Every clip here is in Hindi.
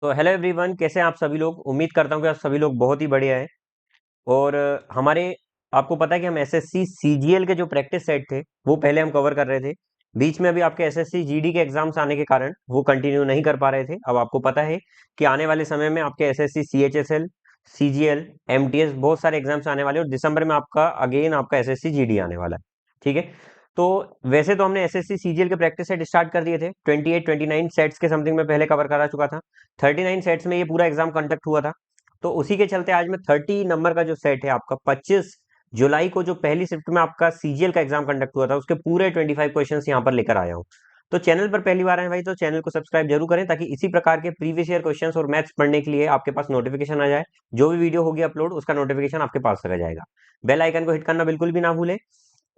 तो हेलो एवरीवन, कैसे हैं आप सभी लोग। उम्मीद करता हूँ कि आप सभी लोग बहुत ही बढ़िया हैं। और हमारे आपको पता है कि हम एसएससी सीजीएल के जो प्रैक्टिस सेट थे वो पहले हम कवर कर रहे थे। बीच में अभी आपके एसएससी जीडी के एग्जाम्स आने के कारण वो कंटिन्यू नहीं कर पा रहे थे। अब आपको पता है कि आने वाले समय में आपके एसएससी सीएचएसएल, सीजीएल, एमटीएस बहुत सारे एग्जाम्स आने वाले हैं और दिसंबर में आपका अगेन आपका एसएससी जीडी आने वाला है। ठीक है। तो वैसे तो हमने एसएससी सीजीएल के प्रैक्टिस सेट स्टार्ट कर दिए थे। 28-29 सेट्स के समथिंग में पहले कवर करा चुका था। 39 सेट्स में ये पूरा एग्जाम कंडक्ट हुआ था। तो उसी के चलते आज मैं 30 नंबर का जो सेट है आपका 25 जुलाई को जो पहली शिफ्ट में आपका सीजीएल का एग्जाम कंडक्ट हुआ था उसके पूरे 25 क्वेश्चंस यहाँ पर लेकर आया हूँ। तो चैनल पर पहली बार आए भाई तो चैनल को सब्सक्राइब जरूर करें ताकि इसी प्रकार के प्रीवियस ईयर क्वेश्चंस और मैथ्स पढ़ने के लिए आपके पास नोटिफिकेशन आ जाए। जो भी वीडियो होगी अपलोड उसका नोटिफिकेशन आपके पास रह जाएगा। बेल आइकन को हिट करना बिल्कुल भी ना भूलें।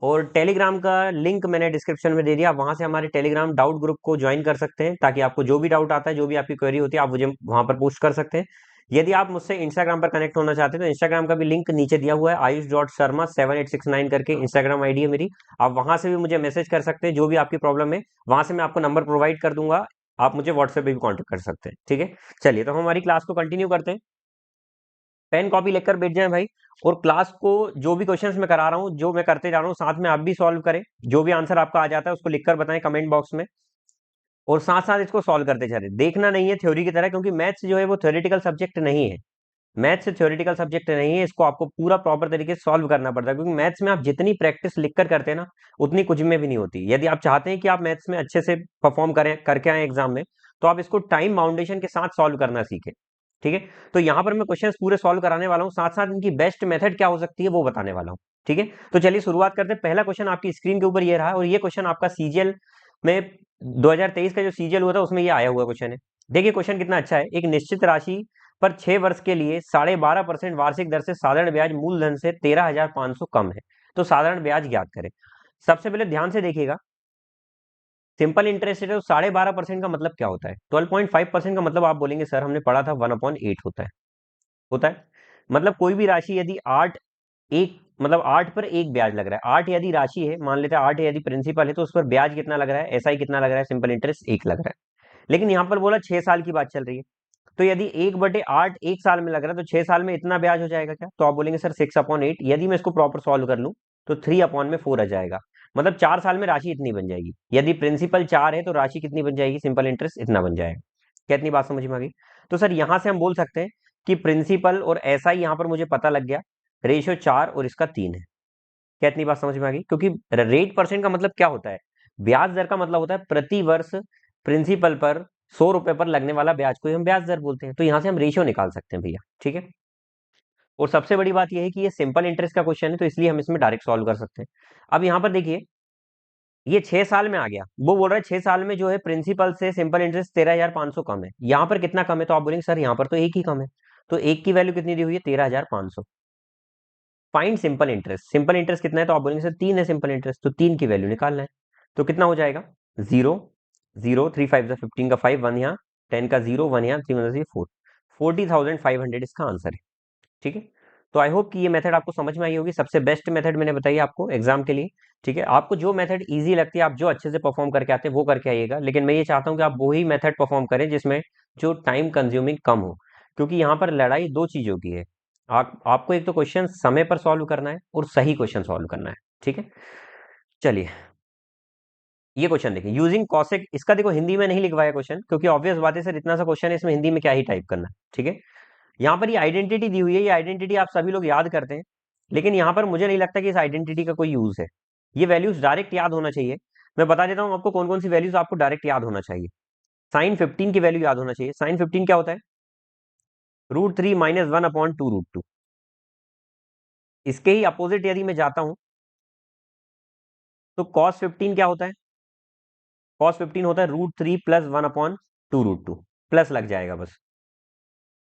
और टेलीग्राम का लिंक मैंने डिस्क्रिप्शन में दे दिया, वहां से हमारे टेलीग्राम डाउट ग्रुप को ज्वाइन कर सकते हैं ताकि आपको जो भी डाउट आता है, जो भी आपकी क्वेरी होती है, आप मुझे वहां पर पोस्ट कर सकते हैं। यदि आप मुझसे इंस्टाग्राम पर कनेक्ट होना चाहते हैं तो इंस्टाग्राम का भी लिंक नीचे दिया हुआ है। ayush.sharma7869 करके इंस्टाग्राम आईडी है मेरी। आप वहां से भी मुझे मैसेज कर सकते हैं, जो भी आपकी प्रॉब्लम है वहां से मैं आपको नंबर प्रोवाइड कर दूंगा। आप मुझे व्हाट्सएप पे भी कॉन्टेक्ट कर सकते हैं। ठीक है। चलिए तो हम हमारी क्लास को कंटिन्यू करते हैं। पेन कॉपी लेकर बैठ जाएं भाई। और क्लास को जो भी क्वेश्चंस मैं करा रहा हूँ, जो मैं करते जा रहा हूँ, साथ में आप भी सॉल्व करें। जो भी आंसर आपका आ जाता है उसको लिखकर बताएं कमेंट बॉक्स में। और साथ साथ इसको सॉल्व करते चलें। देखना नहीं है थ्योरी की तरह, क्योंकि मैथ्स जो है वो थ्योरेटिकल सब्जेक्ट नहीं है। मैथ्स थ्योरेटिकल सब्जेक्ट नहीं है, इसको आपको पूरा प्रॉपर तरीके से सॉल्व करना पड़ता है। क्योंकि मैथ्स में आप जितनी प्रैक्टिस लिखकर करते हैं ना, उतनी कुछ में भी नहीं होती। यदि आप चाहते हैं कि आप मैथ्स में अच्छे से परफॉर्म करें, करके आए एग्जाम में, तो आप इसको टाइम बाउंडेशन के साथ सॉल्व करना सीखें। ठीक है। तो यहाँ पर मैं क्वेश्चंस पूरे सॉल्व कराने वाला हूँ, साथ साथ इनकी बेस्ट मेथड क्या हो सकती है वो बताने वाला हूँ। ठीक है। तो चलिए शुरुआत करते हैं। पहला क्वेश्चन आपकी स्क्रीन के ऊपर ये रहा और ये क्वेश्चन आपका सीजीएल में 2023 का जो सीजीएल हुआ था उसमें ये आया हुआ क्वेश्चन है। देखिए क्वेश्चन कितना अच्छा है। एक निश्चित राशि पर 6 वर्ष के लिए 12.5% वार्षिक दर से साधारण ब्याज मूलधन से 13,500 कम है। तो साधारण ब्याज ज्ञात करें। सबसे पहले ध्यान से देखिएगा, सिंपल इंटरेस्ट है तो 12.5% का मतलब क्या होता है। 12.5% का मतलब आप बोलेंगे सर हमने पढ़ा था 1/8 होता है। होता है मतलब कोई भी राशि यदि 8 एक मतलब 8 पर एक ब्याज लग रहा है। 8 यदि राशि है, मान लेते हैं 8 यदि प्रिंसिपल है, तो उस पर ब्याज कितना लग रहा है, एसआई कितना लग रहा है, सिंपल इंटरेस्ट 1 लग रहा है। लेकिन यहाँ पर बोला 6 साल की बात चल रही है। तो यदि 1/8 एक साल में लग रहा है तो 6 साल में इतना ब्याज हो जाएगा क्या। तो आप बोलेंगे सर 6/8। यदि मैं इसको प्रॉपर सॉल्व कर लूं तो 3/4 आ जाएगा। मतलब 4 साल में राशि इतनी बन जाएगी। यदि प्रिंसिपल 4 है तो राशि कितनी बन जाएगी, सिंपल इंटरेस्ट इतना बन जाएगा। क्या इतनी बात समझ में आ गई। तो सर यहां से हम बोल सकते हैं कि प्रिंसिपल और ऐसा ही यहां पर मुझे पता लग गया। रेशियो 4 और इसका 3 है। क्या इतनी बात समझ में आ गई। क्योंकि रेट परसेंट का मतलब क्या होता है, ब्याज दर का मतलब होता है प्रति वर्ष प्रिंसिपल पर 100 रुपए पर लगने वाला ब्याज को ही हम ब्याज दर बोलते हैं। तो यहां से हम रेशियो निकाल सकते हैं भैया। ठीक है। और सबसे बड़ी बात यह है कि ये सिंपल इंटरेस्ट का क्वेश्चन है तो इसलिए हम इसमें डायरेक्ट सॉल्व कर सकते हैं। अब यहां पर देखिए ये 6 साल में आ गया। वो बोल रहा है 6 साल में जो है प्रिंसिपल से सिंपल इंटरेस्ट 13,500 कम है। यहां पर कितना कम है, तो आप बोलेंगे सर यहां पर तो एक ही कम है। तो एक की वैल्यू कितनी दी हुई है, 13,500। Find simple interest. Simple interest कितना है, तो आप बोलेंगे सर 3 है सिंपल इंटरेस्ट, तो 3 की वैल्यू निकालना है। तो कितना हो जाएगा, 0 0 3 5 15 का 5 1 यहाँ, 10 का 0 1 यहाँ, 3 4, 40,500 इसका आंसर है। ठीक है। तो आई होप कि ये मेथड आपको समझ में आई होगी। सबसे बेस्ट मेथड मैंने बताई आपको एग्जाम के लिए। ठीक है। आपको जो मेथड इजी लगती है, आप जो अच्छे से परफॉर्म करके आते हैं वो करके आइएगा। लेकिन मैं ये चाहता हूँ कि आप वही मेथड परफॉर्म करें जिसमें जो टाइम कंज्यूमिंग कम हो। क्योंकि यहाँ पर लड़ाई दो चीजों की है। आपको एक तो क्वेश्चन समय पर सॉल्व करना है और सही क्वेश्चन सॉल्व करना है। ठीक है। चलिए ये क्वेश्चन देखिए, यूजिंग कॉसेक। इसका देखो हिंदी में नहीं लिखवाया क्वेश्चन, क्योंकि ऑब्वियस बात है सर इतना सा क्वेश्चन है, इसमें हिंदी में क्या ही टाइप करना है। ठीक है। यहाँ पर ये आइडेंटिटी दी हुई है, ये आइडेंटिटी आप सभी लोग याद करते हैं। लेकिन यहाँ पर मुझे नहीं लगता कि इस आइडेंटिटी का कोई यूज है। ये वैल्यूज डायरेक्ट याद होना चाहिए। मैं बता देता हूँ आपको कौन कौन सी वैल्यूज आपको डायरेक्ट याद होना चाहिए। sin 15 की वैल्यू याद होना चाहिए। sin 15 क्या होता है, √3 - 1/2 √2। इसके ही अपोजिट यदि मैं जाता हूं तो cos 15 क्या होता है, cos 15 होता है √3 + 1/2 √2। प्लस लग जाएगा बस।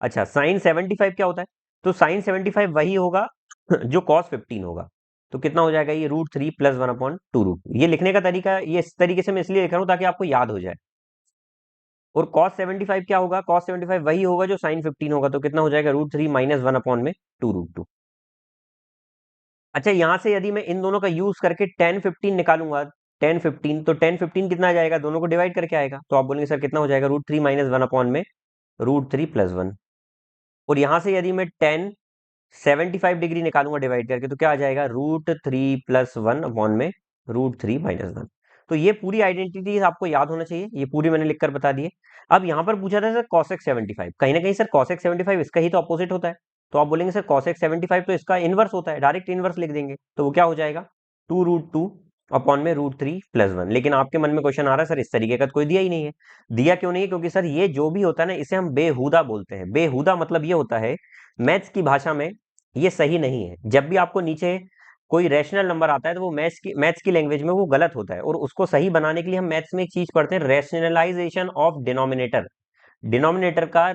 अच्छा sin 75 क्या होता है, तो sin 75 वही होगा जो cos 15 होगा। तो कितना हो जाएगा, ये √3 + 1/2 √2। ये लिखने का तरीका ये इस तरीके से मैं इसलिए लिख रहा हूं ताकि आपको याद हो जाए। और cos 75 क्या होगा, cos 75 वही होगा जो sin 15 होगा। तो कितना हो जाएगा, √3 - 1/2 √2। अच्छा यहां से यदि मैं इन दोनों का यूज करके 10 15 निकालूंगा, 10 15, तो 10 15 कितना आ जाएगा, दोनों को डिवाइड करके आएगा। तो आप बोलेंगे सर कितना हो जाएगा, √3 - 1/2 √3 + 1। और यहां से यदि मैं 75 डिग्री निकालूंगा डिवाइड करके, तो क्या आ जाएगा, √3 + 1 अपॉन में √3 - 1। तो ये पूरी आइडेंटिटी आपको याद होना चाहिए, ये पूरी मैंने लिखकर बता दी है। अब यहाँ पर पूछा था सर cosec 75, कहीं ना कहीं सर cosec 75 इसका ही तो अपोजिट होता है। तो आप बोलेंगे सर cosec 75 तो इसका इनवर्स होता है, डायरेक्ट इनवर्स लिख देंगे, तो वो क्या हो जाएगा, 2√2 अपॉन में √3 + 1। लेकिन आपके मन में क्वेश्चन आ रहा है सर इस तरीके का तो कोई दिया ही नहीं है। दिया क्यों नहीं है, क्योंकि सर ये जो भी होता है ना, इसे हम बेहुदा बोलते हैं। बेहुदा मतलब ये होता है मैथ्स की भाषा में, ये सही नहीं है। जब भी आपको नीचे कोई रैशनल नंबर आता है तो वो मैथ्स की लैंग्वेज में वो गलत होता है, और उसको सही बनाने के लिए हम मैथ्स में एक चीज पढ़ते हैं, रैशनलाइजेशन ऑफ डिनोमिनेटर। डिनोमिनेटर का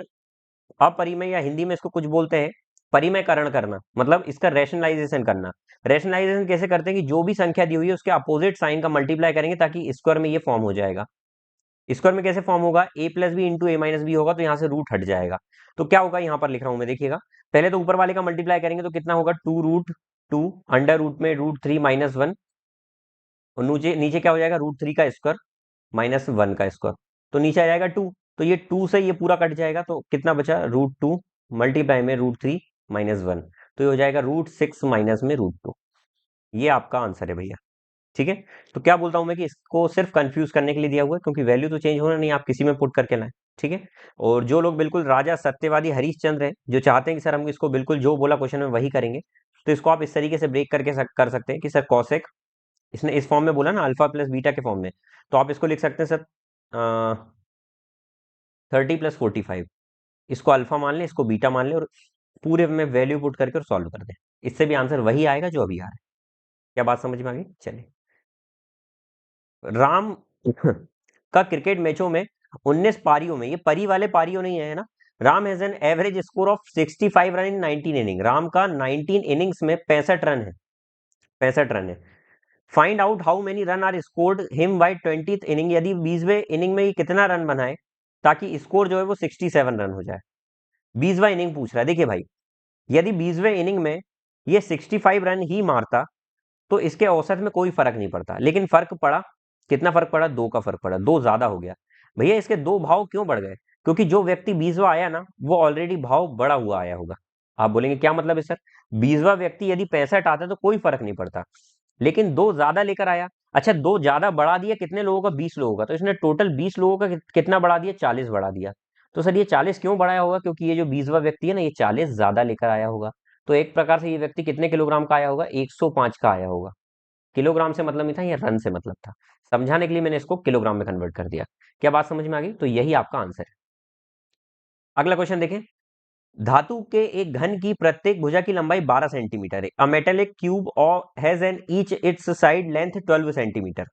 अपरिमेय, या हिंदी में इसको कुछ बोलते हैं परिमयकरण करना, मतलब इसका रैशनलाइजेशन करना। रैशनलाइजेशन कैसे करते हैं कि जो भी संख्या दी हुई है उसके अपोजिट साइन का मल्टीप्लाई करेंगे, ताकि स्क्वायर में ये फॉर्म हो जाएगा। स्क्वायर में कैसे फॉर्म होगा, a+b इंटू a-b होगा, तो यहाँ से रूट हट जाएगा। तो क्या होगा, यहाँ पर लिख रहा हूं मैं, देखिएगा। पहले तो ऊपर वाले का मल्टीप्लाई करेंगे तो कितना होगा, 2√2 अंडर रूट में √3 - 1, और नीचे नीचे क्या हो जाएगा, √3 का स्क्वायर -1 का स्क्वायर, तो नीचे आ जाएगा 2। तो ये 2 से ये पूरा कट जाएगा, तो कितना बचा, √2 मल्टीप्लाई में √3 - 1, तो ये हो जाएगा √6 माइनस में √2। ये आपका आंसर है भैया। ठीक है। तो क्या बोलता हूं मैं कि इसको सिर्फ कंफ्यूज करने के लिए दिया हुआ है, क्योंकि वैल्यू तो चेंज होना नहीं, आप किसी में पुट करके लाएं। ठीक है। और जो लोग बिल्कुल राजा सत्यवादी हरीशचंद्र हैं, जो चाहते हैं कि सर हम इसको बिल्कुल जो बोला क्वेश्चन में वही करेंगे, तो इसको आप इस तरीके से ब्रेक करके कर सकते हैं कि सर कॉसेक, इसने इस फॉर्म में बोला ना अल्फा प्लस बीटा के फॉर्म में, तो आप इसको लिख सकते हैं सर 30 + 45। इसको अल्फा मान लें, इसको बीटा मान लें, और पूरे में वैल्यू पुट करके और सॉल्व कर दें। इससे भी आंसर वही आएगा जो अभी आ रहा है। क्या बात समझ में आ गई? चलिए। राम का क्रिकेट मैचों में 19 पारियों में, ये परी वाले पारियों नहीं है ना, Ram has an average score of 65 run in 19 inning. Ram का 19 इनिंग्स में 65 रन है, 65 रन है। Find out how many run are scored him by 20th inning. यदि 20वें इनिंग में ये कितना रन बनाए ताकि स्कोर जो है वो 67 रन हो जाए। 20वां इनिंग पूछ रहा है। देखिए भाई, यदि 20वें इनिंग में ये 65 रन ही मारता तो इसके औसत में कोई फर्क नहीं पड़ता, लेकिन फर्क पड़ा, कितना फर्क पड़ा, 2 का फर्क पड़ा, 2 ज्यादा हो गया। भैया इसके 2 भाव क्यों बढ़ गए, क्योंकि जो व्यक्ति 20वां आया ना, वो ऑलरेडी भाव बढ़ा हुआ आया होगा। आप बोलेंगे क्या मतलब है सर, 20वां व्यक्ति यदि 65 आता तो कोई फर्क नहीं पड़ता, लेकिन 2 ज्यादा लेकर आया। अच्छा, 2 ज्यादा बढ़ा दिया कितने लोगों का, 20 लोगों का, तो इसने टोटल 20 लोगों का कितना बढ़ा दिया, 40 बढ़ा दिया। तो सर ये 40 क्यों बढ़ाया होगा, क्योंकि ये जो 20वां व्यक्ति है ना, ये 40 ज्यादा लेकर आया होगा। तो एक प्रकार से ये व्यक्ति कितने किलोग्राम का आया होगा, 105 का आया होगा। किलोग्राम से मतलब नहीं था, ये रन से मतलब था। समझाने के लिए मैंने इसको किलोग्राम में कन्वर्ट कर दिया। क्या बात समझ में आ गई? तो यही आपका आंसर है। अगला क्वेश्चन देखें। धातु के एक घन की प्रत्येक भुजा की लंबाई 12 सेंटीमीटर है। A metallic cube has an each it's side length 12 centimetre.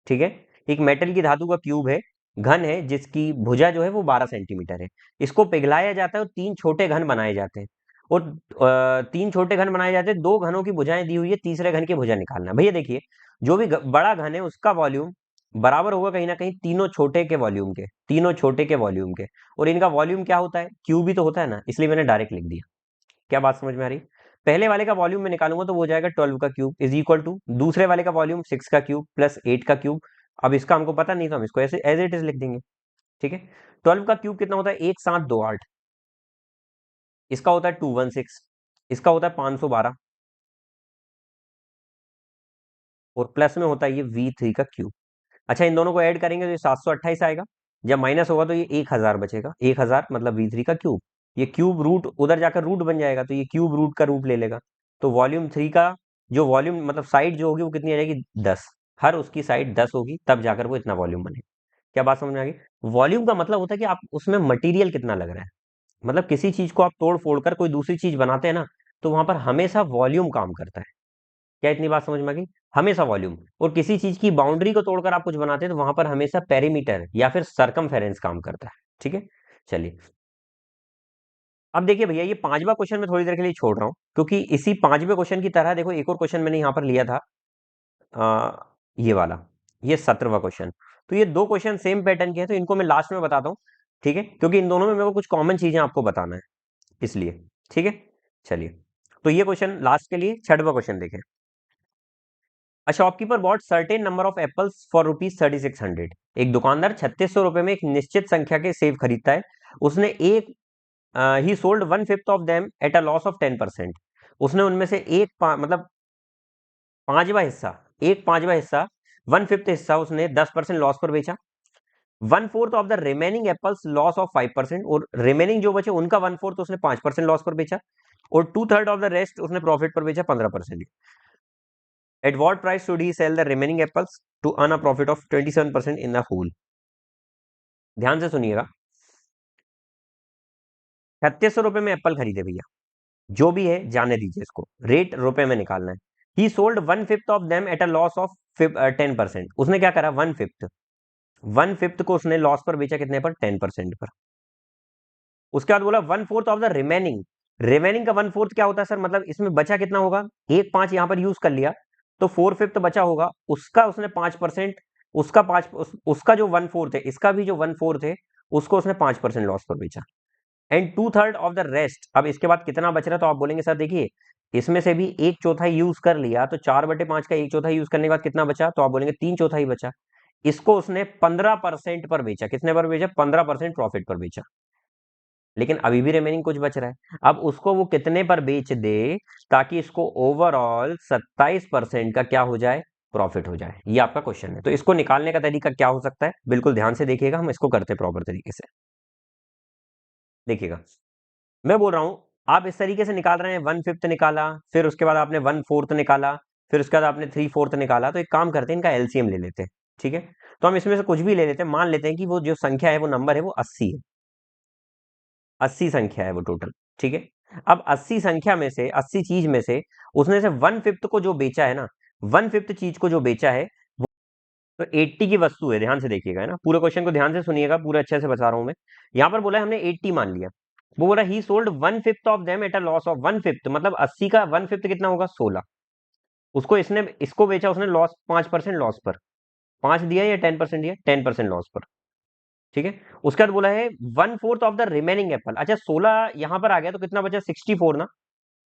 ठीक है। एक मेटल की धातु का क्यूब है, घन है, जिसकी भुजा जो है वो 12 सेंटीमीटर है। इसको पिघलाया जाता है और 3 छोटे घन बनाए जाते हैं, और 3 छोटे घन बनाए जाते हैं। 2 घनों की भुजाएं दी हुई है, तीसरे घन की भुजा निकालना। भैया देखिए, जो भी बड़ा घन है उसका वॉल्यूम बराबर होगा कहीं ना कहीं तीनों छोटे के वॉल्यूम के, तीनों छोटे के वॉल्यूम के। और इनका वॉल्यूम क्या होता है, क्यूब ही तो होता है ना, इसलिए मैंने डायरेक्ट लिख दिया। क्या बात समझ में आ रही? पहले वाले का वॉल्यूम मैं निकालूंगा तो वो हो जाएगा 12 का क्यूब इज इक्वल टू दूसरे वाले का वॉल्यूम 6 का क्यूब प्लस 8 का क्यूब। अब इसका हमको पता नहीं, तो हम इसको ऐसे एज इट इज लिख देंगे। ठीक है। 12 का क्यूब कितना होता है, 1728। इसका होता है 216। इसका होता है 512, और प्लस में होता है ये V3 का क्यूब। अच्छा, इन दोनों को ऐड करेंगे तो ये 728 आएगा। जब माइनस होगा तो ये 1000 बचेगा। 1000 मतलब V3 का क्यूब। ये क्यूब रूट उधर जाकर रूट बन जाएगा, तो ये क्यूब रूट का रूप ले लेगा। तो वॉल्यूम 3 का जो वॉल्यूम मतलब साइड जो होगी वो कितनी आ जाएगी, 10। हर उसकी साइड 10 होगी, तब जाकर वो इतना वॉल्यूम बनेगा। क्या बात समझ में आ गई? वॉल्यूम का मतलब होता है कि आप उसमें मटेरियल कितना लग रहा है। मतलब किसी चीज को आप तोड़ फोड़ कर कोई दूसरी चीज बनाते हैं ना, तो वहां पर हमेशा वॉल्यूम काम करता है। क्या इतनी बात समझ में आ गई? हमेशा वॉल्यूम। और किसी चीज की बाउंड्री को तोड़कर आप कुछ बनाते हैं तो वहां पर हमेशा पेरीमीटर या फिर सरकमफेरेंस काम करता है। ठीक है। चलिए, अब देखिए भैया, ये 5वां क्वेश्चन मैं थोड़ी देर के लिए छोड़ रहा हूं, क्योंकि इसी 5वें क्वेश्चन की तरह देखो एक और क्वेश्चन मैंने यहां पर लिया था, ये वाला, ये 17वां क्वेश्चन। तो ये दो क्वेश्चन सेम पैटर्न के हैं, तो इनको मैं लास्ट में बताता हूँ। ठीक है, क्योंकि इन दोनों में मेरे को कुछ कॉमन चीजें आपको बताना है, इसलिए। ठीक है। चलिए, तो ये क्वेश्चन लास्ट के लिए 6वां क्वेश्चन देखें। A shopkeeper bot certain number of apples for ₹3600। एक दुकानदार 3600 रुपए में एक निश्चित संख्या के सेब खरीदता है उसने एक ही sold 1/5 of them at a loss of 10%। उसने उनमें से मतलब पांचवा हिस्सा, एक पांचवा हिस्सा, 1/5 हिस्सा उसने 10% लॉस पर बेचा। 1/4 of the remaining apples loss of 5%, और रिमेनिंग जो बचे उनका 1/4 उसने 5% लॉस पर बेचा, और 2/3 ऑफ द रेस्ट उसने प्रॉफिट पर बेचा 15%। At what price should he sell the remaining apples to earn a profit of 27% in the whole. ध्यान से सुनिएगा, 3600 रुपए में एप्पल खरीदे भैया, जो भी है जाने दीजिए, इसको रेट रुपए में निकालना है। ही sold 1/5 of them at a loss of 10%। उसने क्या करा, 1/5 को उसने लॉस पर बेचा, कितने पर, 10% पर। उसके बाद बोला 1/4 ऑफ द रिमेनिंग। रिमेनिंग का 1/4 क्या होता है सर, मतलब इसमें बचा कितना होगा, एक पांच यहां पर यूज कर लिया, तो 4/5 बचा होगा, उसका उसने 5%, उसका जो 1/4 है, इसका भी जो 1/4 है, उसको उसने 5% लॉस पर बेचा। And 2/3 of the rest. अब इसके बाद कितना बच रहा, तो आप बोलेंगे सर देखिए, इसमें से भी एक चौथाई यूज कर लिया, तो 4/5 का एक चौथाई यूज करने के बाद कितना बचा, तो आप बोलेंगे 3/4 बचा। इसको उसने 15% पर बेचा, कितने पर बेचा, 15% प्रॉफिट पर बेचा। लेकिन अभी भी रिमेनिंग कुछ बच रहा है, अब उसको वो कितने पर बेच दे ताकि इसको ओवरऑल 27% का क्या हो जाए, प्रॉफिट हो जाए। ये आपका क्वेश्चन है। तो इसको निकालने का तरीका क्या हो सकता है, बिल्कुल ध्यान से देखिएगा, हम इसको करते प्रॉपर तरीके से। देखिएगा, मैं बोल रहा हूं, आप इस तरीके से निकाल रहे हैं, 1/5 निकाला, फिर उसके बाद आपने 1/4 निकाला, फिर उसके बाद आपने 3/4 निकाला। तो एक काम करते हैं, इनका एलसीएम ले लेते हैं, ठीक है। तो हम इसमें से कुछ भी ले लेते हैं, मान लेते हैं कि वो जो संख्या है, वो नंबर है, वो 80 है। 80 संख्या है वो टोटल, ठीक है। अब 80 संख्या में से, 80 चीज में से उसने से 1/5 को जो बेचा है ना, 1/5 चीज को जो बेचा है, वो तो 80 की वस्तु है। ध्यान से देखिएगा, है ना, पूरे क्वेश्चन को ध्यान से सुनिएगा, पूरा अच्छे से बता रहा हूं मैं। यहां पर बोला है हमने 80 मान लिया, वो बोला ही sold 1/5 of them at a loss of 1/5, मतलब 80 का 1/5 कितना होगा, 16। उसको इसने, इसको बेचा उसने लॉस, 5% लॉस पर। 5 दिया या 10% दिया, 10% लॉस पर, ठीक है। उसके बाद बोला है 1/4 ऑफ द रिमेनिंग एप्पल। अच्छा, 16 यहां पर आ गया, तो कितना बचा, 64 ना।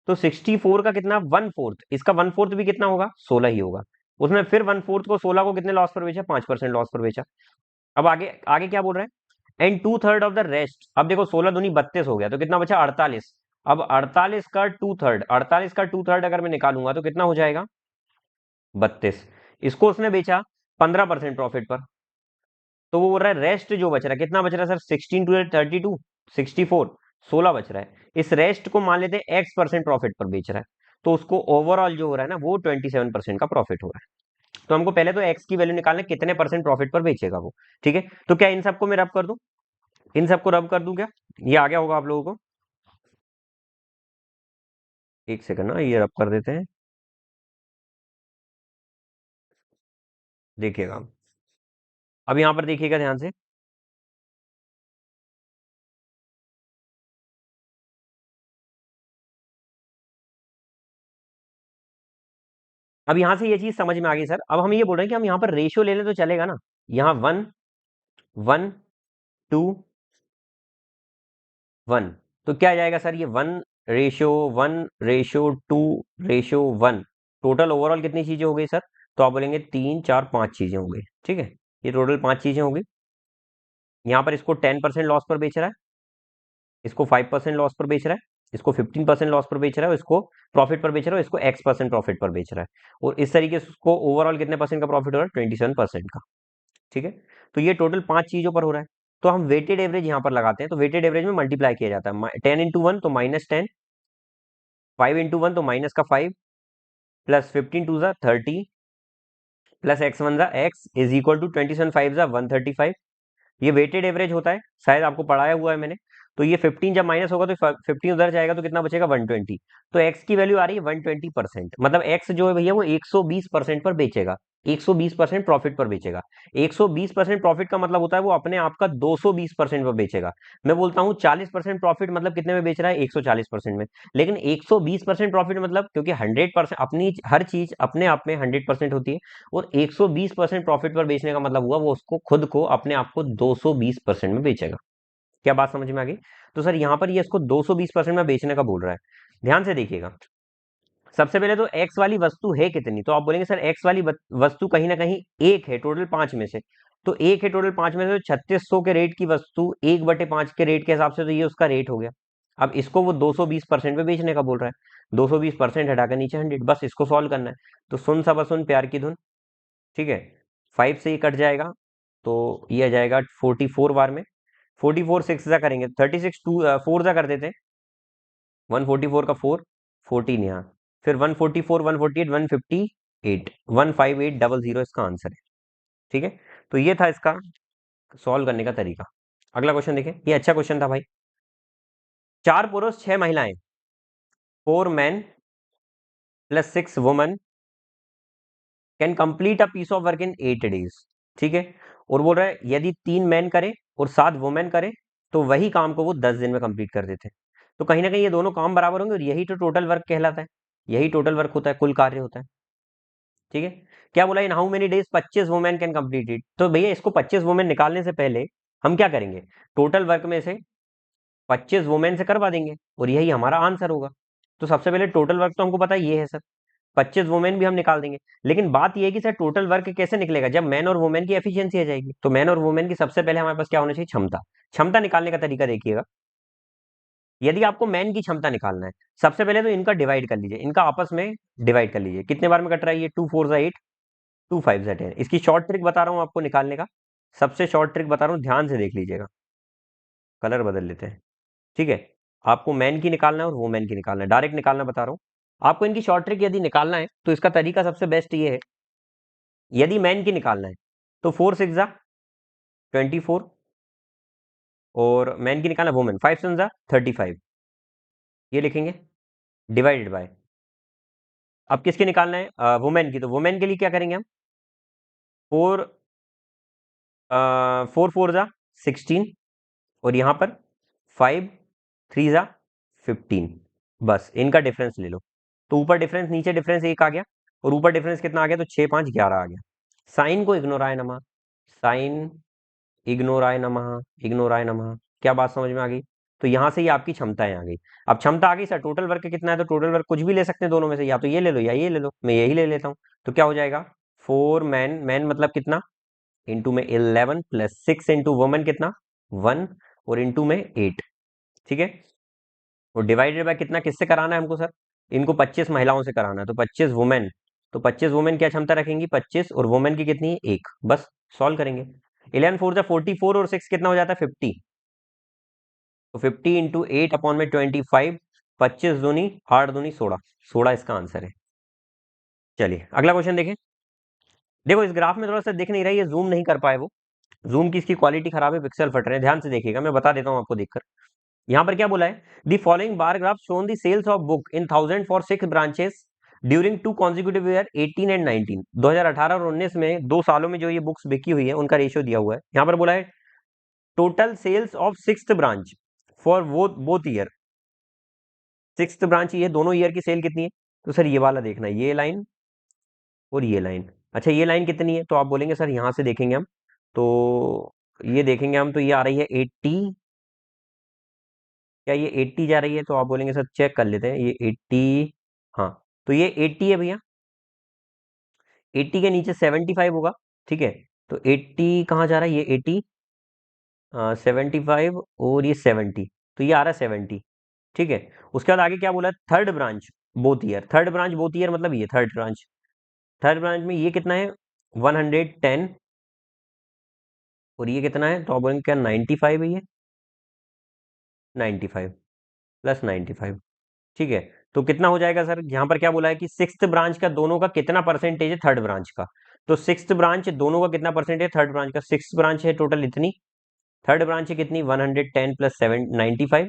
तो 64 का कितना, 1/4, इसका 1/4 भी कितना होगा, 16 ही होगा। उसने फिर 1/4 को, 16 को कितने लॉस पर बेचा, 5% लॉस पर बेचा। अब आगे आगे क्या बोल रहे हैं, एंड 2/3 ऑफ द रेस्ट। अब देखो 16 दूनी 32 हो गया, तो कितना बचा, 48। अब 48 का टू थर्ड अगर मैं निकालूंगा तो कितना हो जाएगा, 32। इसको उसने बेचा 15% प्रॉफिट पर। तो वो बोल रहा है रेस्ट जो बच रहा है, कितना बच रहा है सर, 16 टू 32, 64, 16 बच रहा है। इस रेस्ट को मान लेते हैं X% प्रॉफिट पर बेच रहा है, तो उसको ओवरऑल जो हो रहा है ना, वो 27% का प्रॉफिट हो रहा है। तो हमको पहले तो एक्स की वैल्यू निकालना है, कितने परसेंट प्रॉफिट पर बेचेगा वो, ठीक है। तो क्या इन सबको मैं रब कर दूं, इन सबको रब कर दूं क्या, ये आ गया होगा आप लोगों को। एक सेकंड ना, ये रब कर देते हैं, देखिएगा। अब यहां पर देखिएगा ध्यान से, अब यहां से ये चीज समझ में आ गई सर। अब हम ये बोल रहे हैं कि हम यहाँ पर रेशियो ले लें तो चलेगा ना, यहाँ 1 1 2 1। तो क्या आ जाएगा सर, ये 1:1:2:1। टोटल ओवरऑल कितनी चीजें हो गई सर, तो आप बोलेंगे 3 4 5 चीजें हो गई, ठीक है। ये टोटल 5 चीजें हो गई। यहाँ पर इसको 10% लॉस पर बेच रहा है, इसको 5% लॉस पर बेच रहा है, इसको 15% लॉस पर बेच रहा है, इसको प्रॉफिट पर बेच रहा है, इसको X% प्रॉफिट पर बेच रहा है। और इस तरीके से उसको ओवरऑल कितने परसेंट का प्रॉफिट हो रहा है, 27% का, ठीक है। तो ये टोटल 5 चीजों पर हो रहा है। तो हम वेटेड एवरेज यहाँ पर लगाते हैं, तो वेटेड एवरेज में मल्टीप्लाई किया जाता है, 10 × 1 तो -10, 5 × 1 तो -5, plus 15 × 2 = 30, plus x1 is equal to 27 5 = 135। ये वेटेड एवरेज होता है, शायद आपको पढ़ाया हुआ है मैंने। तो ये 15 जब माइनस होगा तो 15 उधर जाएगा, तो कितना बचेगा, 120। तो x की वैल्यू आ रही है 120%, मतलब x जो है भैया वो 120% पर बेचेगा, 120% प्रॉफिट पर बेचेगा। 120% प्रॉफिट का मतलब होता है वो अपने आप का 220% पर बेचेगा। मैं बोलता हूँ 40% प्रॉफिट मतलब कितने में बेच रहा है, 140% में। लेकिन 120% प्रॉफिट मतलब, क्योंकि 100% अपनी हर चीज अपने आप में 100% होती है, और 120% प्रॉफिट पर बेचने का मतलब हुआ वो उसको खुद को अपने आप को 220% में बेचेगा। क्या बात समझ में आ गई। तो सर यहाँ पर ये इसको 220% में बेचने का बोल रहा है। ध्यान से देखिएगा, सबसे पहले तो एक्स वाली वस्तु है कितनी, तो आप बोलेंगे सर एक्स वाली वस्तु कहीं ना कहीं एक है टोटल 5 में से। तो एक है टोटल 5 में से, 3600 के रेट की वस्तु 1/5 के रेट के हिसाब से, तो ये उसका रेट हो गया। अब इसको वो 220% पे बेचने का बोल रहा है, 220% हटाकर नीचे 100, बस इसको सॉल्व करना है। तो सुन सब सुन प्यार की धुन, ठीक है, 5 से ये कट जाएगा, तो ये आ जाएगा 44 बार में, 44 6 जा करेंगे, 36 2 4 जा कर देते हैं, 144 का 4, 14 यहाँ, फिर 144 148 158 15800 इसका आंसर है। ठीक है, तो ये था इसका सॉल्व करने का तरीका। अगला क्वेश्चन देखें, ये अच्छा क्वेश्चन था भाई। 4 पुरुष 6 महिलाएं, 4 man plus 6 woman can complete a piece of work in 8 days. ठीक है, और बोल रहा है यदि 3 मैन करे और 7 वुमेन करे तो वही काम को वो 10 दिन में कंप्लीट कर देते हैं। तो कहीं ना कहीं ये दोनों काम बराबर होंगे, और यही तो टोटल वर्क कहलाता है, यही टोटल वर्क होता है, कुल कार्य होता है। ठीक है, क्या बोला, in how many days 25 women can complete it. तो भैया इसको 25 वुमेन निकालने से पहले हम क्या करेंगे, टोटल वर्क में से 25 वुमेन से करवा देंगे, और यही हमारा आंसर होगा। तो सबसे पहले टोटल वर्क तो हमको पता है ये है सर, 25 वुमेन भी हम निकाल देंगे। लेकिन बात ये है कि सर टोटल वर्क कैसे निकलेगा, जब मैन और वुमेन की एफिशिएंसी आ जाएगी। तो मैन और वुमेन की सबसे पहले हमारे पास क्या होना चाहिए, क्षमता। क्षमता निकालने का तरीका देखिएगा, यदि आपको मैन की क्षमता निकालना है, सबसे पहले तो इनका डिवाइड कर लीजिए, इनका आपस में डिवाइड कर लीजिए, कितने बार में कट रहा है ये, 2 4 8, 2 5 10। इसकी शॉर्ट ट्रिक बता रहा हूं आपको निकालने का, सबसे शॉर्ट ट्रिक बता रहा हूं, ध्यान से देख लीजिएगा। कलर बदल लेते हैं, ठीक है। आपको मैन की निकालना है और वुमेन की निकालना है, डायरेक्ट निकालना बता रहा हूं आपको। इनकी शॉर्ट ट्रिक यदि निकालना है तो इसका तरीका सबसे बेस्ट ये है, यदि मैन की निकालना है तो 4 6 जा 24, और मैन की निकालना वुमेन 5 7 जा 35, ये लिखेंगे डिवाइडेड बाय। अब किसकी निकालना है, वुमेन की, तो वुमेन के लिए क्या करेंगे हम, 4 4 4 जा 16, और यहाँ पर 5 3 जा 15, बस इनका डिफरेंस ले लो। तो ऊपर डिफरेंस नीचे डिफरेंस 1 आ गया, और ऊपर डिफरेंस कितना आ गया, तो 6 5 11 आ गया। साइन को इग्नोराय नमः, साइन इग्नोराय नमः, इग्नोराय नमः। क्या बात समझ में आ गई। तो यहां से ही आपकी क्षमताएं आ गई। अब क्षमता आ गई सर, टोटल वर्क कितना है, तो टोटल वर्क कुछ भी ले सकते हैं दोनों में से, या तो ये ले लो या ये ले लो, मैं यही ले लेता हूँ। तो क्या हो जाएगा, 4 मैन, मैन मतलब कितना, इंटू में 11 प्लस 6 इंटू वुमेन कितना 1, और इंटू में 8। ठीक है, और डिवाइडेड बाय कितना, किससे कराना है हमको सर, इनको 25 महिलाओं से कराना है, तो 25 वुमेन, तो 25 वुमेन क्या क्षमता रखेंगी 25, और वुमेन की कितनी है 1, बस सॉल्व करेंगे। 11 4 जा 44, और 6 कितना हो जाता है 50, तो 50 इंटू 8 अपॉन में 25, 25 दूनी 8 दूनी 16, 16 इसका आंसर है। चलिए अगला क्वेश्चन देखें। देखो इस ग्राफ में थोड़ा सा दिख नहीं रहा है, ये जूम नहीं कर पाए वो, जूम की इसकी क्वालिटी खराब है, पिक्सल फट रहे हैं, ध्यान से देखिएगा, मैं बता देता हूं आपको देखकर। यहां पर क्या बोला है, the following bar graph shown the sales of book in 1000 for 6 branches during 2 consecutive year 18 and 19। 2018 और 19 में 2 सालों में जो ये बुक्स बिकी हुई है उनका रेशियो दिया हुआ है। यहां पर बोला है total sales of 6th branch for both year, 6th branch ये दोनों ईयर की सेल कितनी है, तो सर ये वाला देखना है, ये लाइन और ये लाइन। अच्छा ये लाइन कितनी है, तो आप बोलेंगे सर यहां से देखेंगे हम, तो ये देखेंगे हम, तो ये आ रही है 80, क्या ये 80 जा रही है, तो आप बोलेंगे सर चेक कर लेते हैं, ये 80, हाँ तो ये 80 है भैया, 80 के नीचे 75 होगा। ठीक है, तो 80 कहाँ जा रहा है, ये 80, 75 और ये 70, तो ये आ रहा है 70। ठीक है, उसके बाद आगे क्या बोला है, third branch both year, third branch both year मतलब ये थर्ड ब्रांच, थर्ड ब्रांच में ये कितना है 110, और ये कितना है, तो आप बोलेंगे क्या 95 है ये, 95 प्लस 95। ठीक है, तो कितना हो जाएगा सर, यहाँ पर क्या बोला है कि 6th ब्रांच का दोनों का कितना परसेंटेज है थर्ड ब्रांच का, तो 6th ब्रांच दोनों का कितना परसेंटेज है थर्ड ब्रांच का, 6th ब्रांच है टोटल इतनी, थर्ड ब्रांच है कितनी 110 प्लस 95